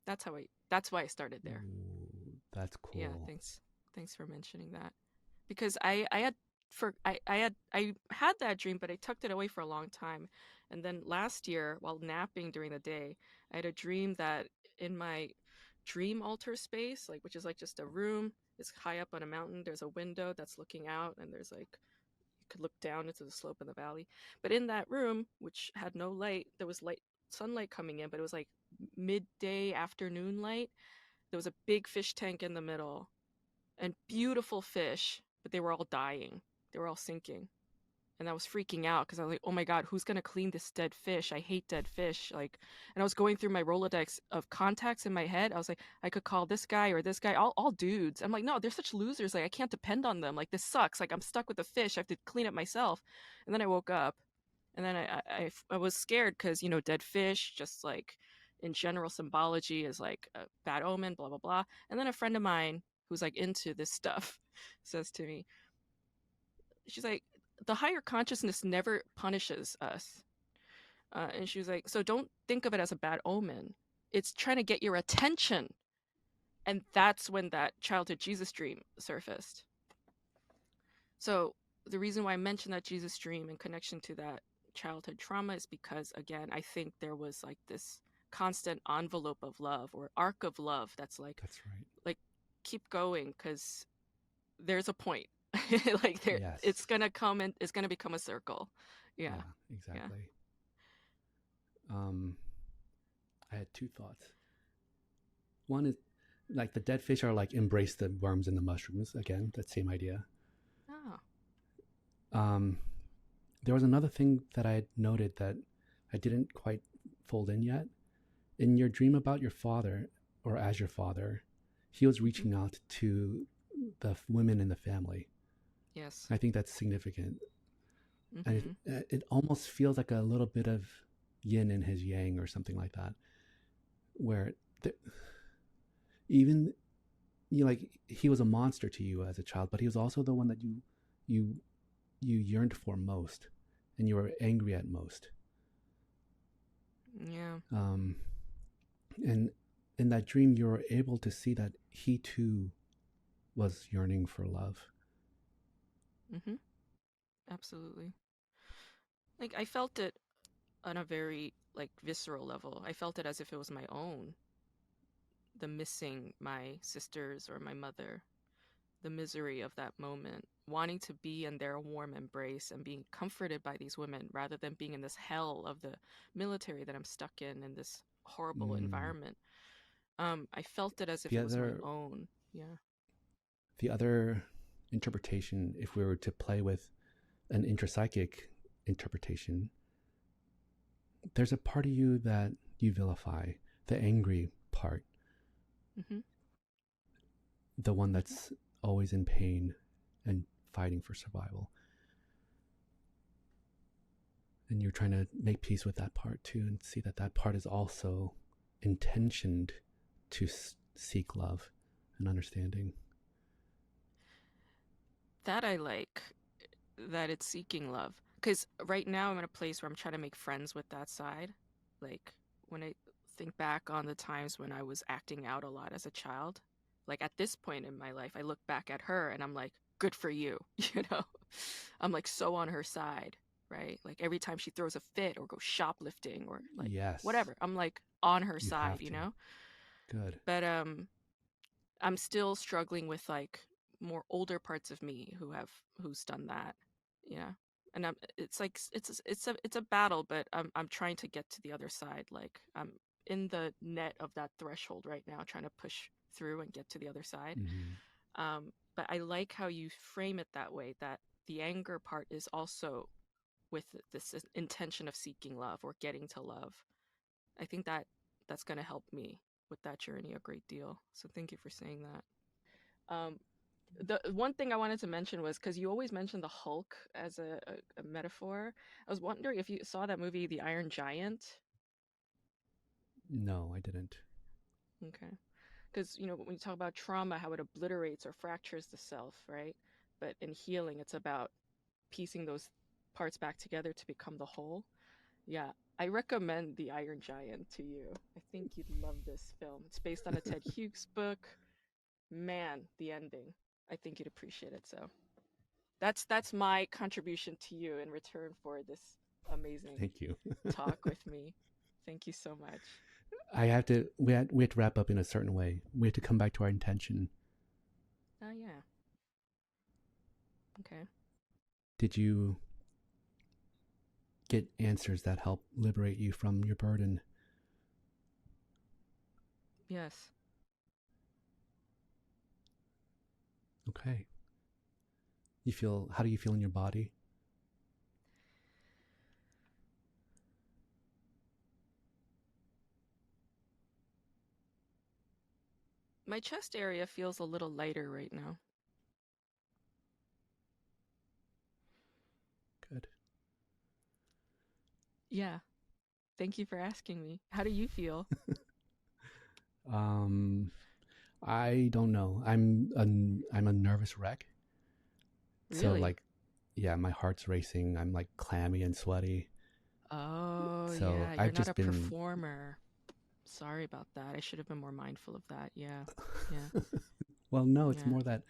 That's why I started there. Ooh, that's Yeah, cool. thanks for mentioning that. Because I had that dream, but I tucked it away for a long time. And then last year, while napping during the day, I had a dream that in my dream altar space, like which is like just a room, it's high up on a mountain, there's a window that's looking out, and there's like you could look down into the slope in the valley. But in that room, which had no light, there was sunlight coming in, but it was like midday afternoon light. There was a big fish tank in the middle and beautiful fish, but they were all dying. They were all sinking. And I was freaking out because I was like, oh my God, who's going to clean this dead fish? I hate dead fish. Like, and I was going through my Rolodex of contacts in my head. I was like, I could call this guy or this guy, all dudes. I'm like, no, they're such losers. Like, I can't depend on them. Like, this sucks. Like, I'm stuck with the fish. I have to clean it myself. And then I woke up and then I was scared because, dead fish, just like in general symbology is like a bad omen, blah, blah, blah. And then a friend of mine who's like into this stuff says to me, she's like, the higher consciousness never punishes us. And she was like, so don't think of it as a bad omen. It's trying to get your attention. And that's when that childhood Jesus dream surfaced. So the reason why I mentioned that Jesus dream in connection to that childhood trauma is because, again, I think there was like this constant envelope of love or arc of love that's That's right. like keep going because there's a point. Like it's Yes. gonna come and it's gonna become a circle. Yeah, Yeah, yeah. exactly. Um, I had two thoughts. One is Like the dead fish are like embrace the worms and the mushrooms. Again, that same idea. Oh. Um, there was another thing that I had noted that I didn't quite fold in yet. In your dream about your father, or as your father, he was Hmm. reaching out to the women in the family. Yes. I think that's significant. And Hmm. it almost feels like a little bit of yin in his yang or something like that, where the, even you like he was a monster to you as a child, but he was also the one that you you yearned for most, and you were angry at most. Yeah. Um, and in that dream, you were able to see that he too was yearning for love. Hmm. Absolutely. Like I felt it on a very like visceral level. I felt it as if it was my own, the missing my sisters or my mother, the misery of that moment, wanting to be in their warm embrace and being comforted by these women rather than being in this hell of the military that I'm stuck in this horrible Mm. environment. I felt it as if The it was my other own. Yeah. the other interpretation, if we were to play with an intrapsychic interpretation, there's a part of you that you vilify, the angry part, Hmm. the one that's always in pain and fighting for survival. And you're trying to make peace with that part too and see that that part is also intentioned to seek love and understanding. That I like, that it's seeking love. Because right now I'm in a place where I'm trying to make friends with that side. Like when I think back on the times when I was acting out a lot as a child, like at this point in my life, I look back at her and I'm like, good for you, you know? I'm like so on her side, right? Like every time she throws a fit or goes shoplifting or like Yes, whatever, I'm like on her you side, have you to. know? Good. But I'm still struggling with like more older parts of me who's done that. Yeah. And it's like it's a battle, but I'm trying to get to the other side. Like I'm in the net of that threshold right now, trying to push through and get to the other side. Mm-hmm. But I like how you frame it that way, that the anger part is also with this intention of seeking love or getting to love. I think that that's going to help me with that journey a great deal. So thank you for saying that. The one thing I wanted to mention was because you always mention the Hulk as a metaphor. I was wondering if you saw that movie, The Iron Giant. No, I didn't. Okay. Because, you know, when you talk about trauma, how it obliterates or fractures the self, right? But in healing, it's about piecing those parts back together to become the whole. Yeah. I recommend The Iron Giant to you. I think you'd love this film. It's based on a Ted Hughes book. Man, the ending. I think you'd appreciate it. So that's my contribution to you in return for this amazing Thank you. talk with me. Thank you so much. I have to. We had to wrap up in a certain way. We have to come back to our intention. Oh yeah. Okay. Did you get answers that help liberate you from your burden? Yes. Okay. You feel. How do you feel in your body? My chest area feels a little lighter right now. Good. Yeah. Thank you for asking me. How do you feel? Um, I don't know. I'm a nervous wreck. So Really? like, yeah, my heart's racing. I'm like clammy and sweaty. Oh, So yeah. You're I've not a just been. performer. Sorry about that. I should have been more mindful of that. Yeah. Yeah. Well, no, it's Yeah. more that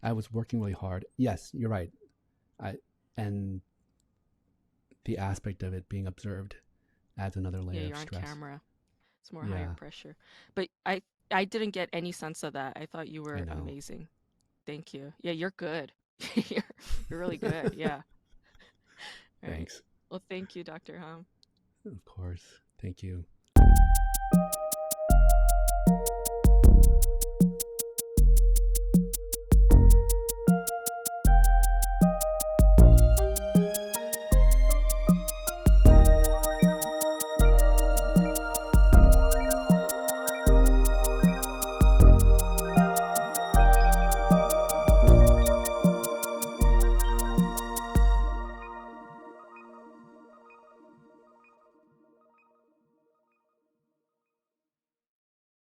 I was working really hard. Yes, you're right. I and the aspect of it being observed adds another Yeah, layer of you're on stress. camera. It's more higher Yeah, pressure. But I didn't get any sense of that. I thought you I were know. amazing. Thank you. Yeah, you're good. you're, you're really good. Yeah. All right. Thanks. Well, thank you, Dr. Hum. Of course. Thank you.